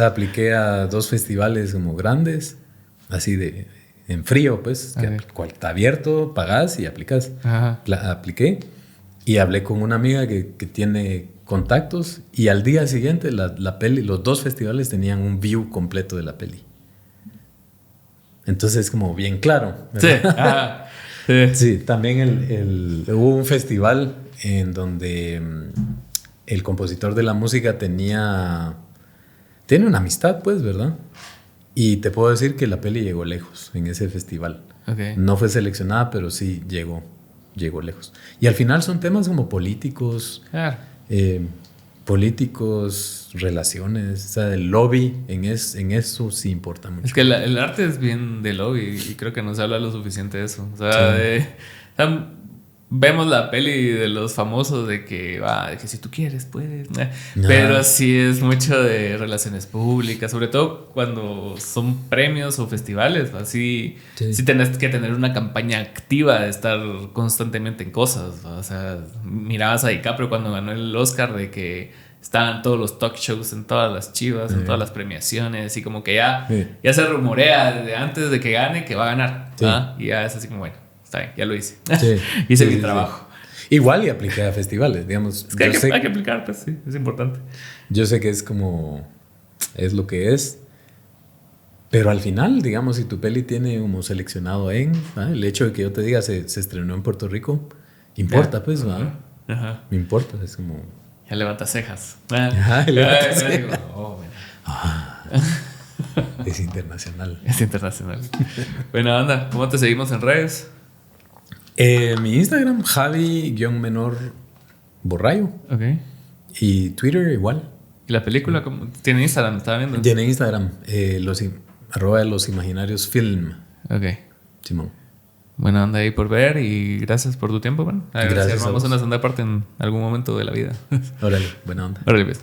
apliqué a 2 festivales como grandes, así de en frío, pues, que está abierto, pagás y aplicas. Apliqué y hablé con una amiga que tiene contactos y al día siguiente la peli, los 2 festivales tenían un view completo de la peli. Entonces como bien claro, ¿verdad? Sí. Sí, también hubo un festival en donde el compositor de la música tiene una amistad, pues, ¿verdad? Y te puedo decir que la peli llegó lejos en ese festival. No fue seleccionada, pero sí llegó lejos. Y al final son temas como políticos, relaciones, o sea, el lobby, en eso sí importa mucho. Es que el arte es bien de lobby y creo que no se habla lo suficiente de eso. O sea, vemos la peli de los famosos de que si tú quieres, puedes. Pero sí es mucho de relaciones públicas, sobre todo cuando son premios o festivales. Así sí tenés que tener una campaña activa de estar constantemente en cosas. O sea, mirabas a DiCaprio cuando ganó el Oscar de que estaban todos los talk shows en todas las chivas, en todas las premiaciones y como que ya se rumorea desde antes de que gane que va a ganar. Y ya es así como, bueno, está bien, ya lo hice. Hice mi trabajo. Igual y apliqué a festivales, digamos. Es que hay que aplicar, pues sí, es importante. Yo sé que es lo que es, pero al final, digamos, si tu peli tiene como seleccionado el hecho de que yo te diga se estrenó en Puerto Rico, importa, pues, ¿verdad? Me importa, es como... Ya levanta cejas. Es internacional. Es internacional. Bueno, anda, ¿cómo te seguimos en redes? Mi Instagram, Javi_Borrayo. Y Twitter igual. ¿Y la película tiene Instagram? ¿Estaba viendo? Tiene Instagram, @losimaginariosfilm. Simón. Bueno, anda ahí por ver y gracias por tu tiempo, bueno. Gracias. Vamos a una segunda parte en algún momento de la vida. Órale, buena onda. Órale, pues.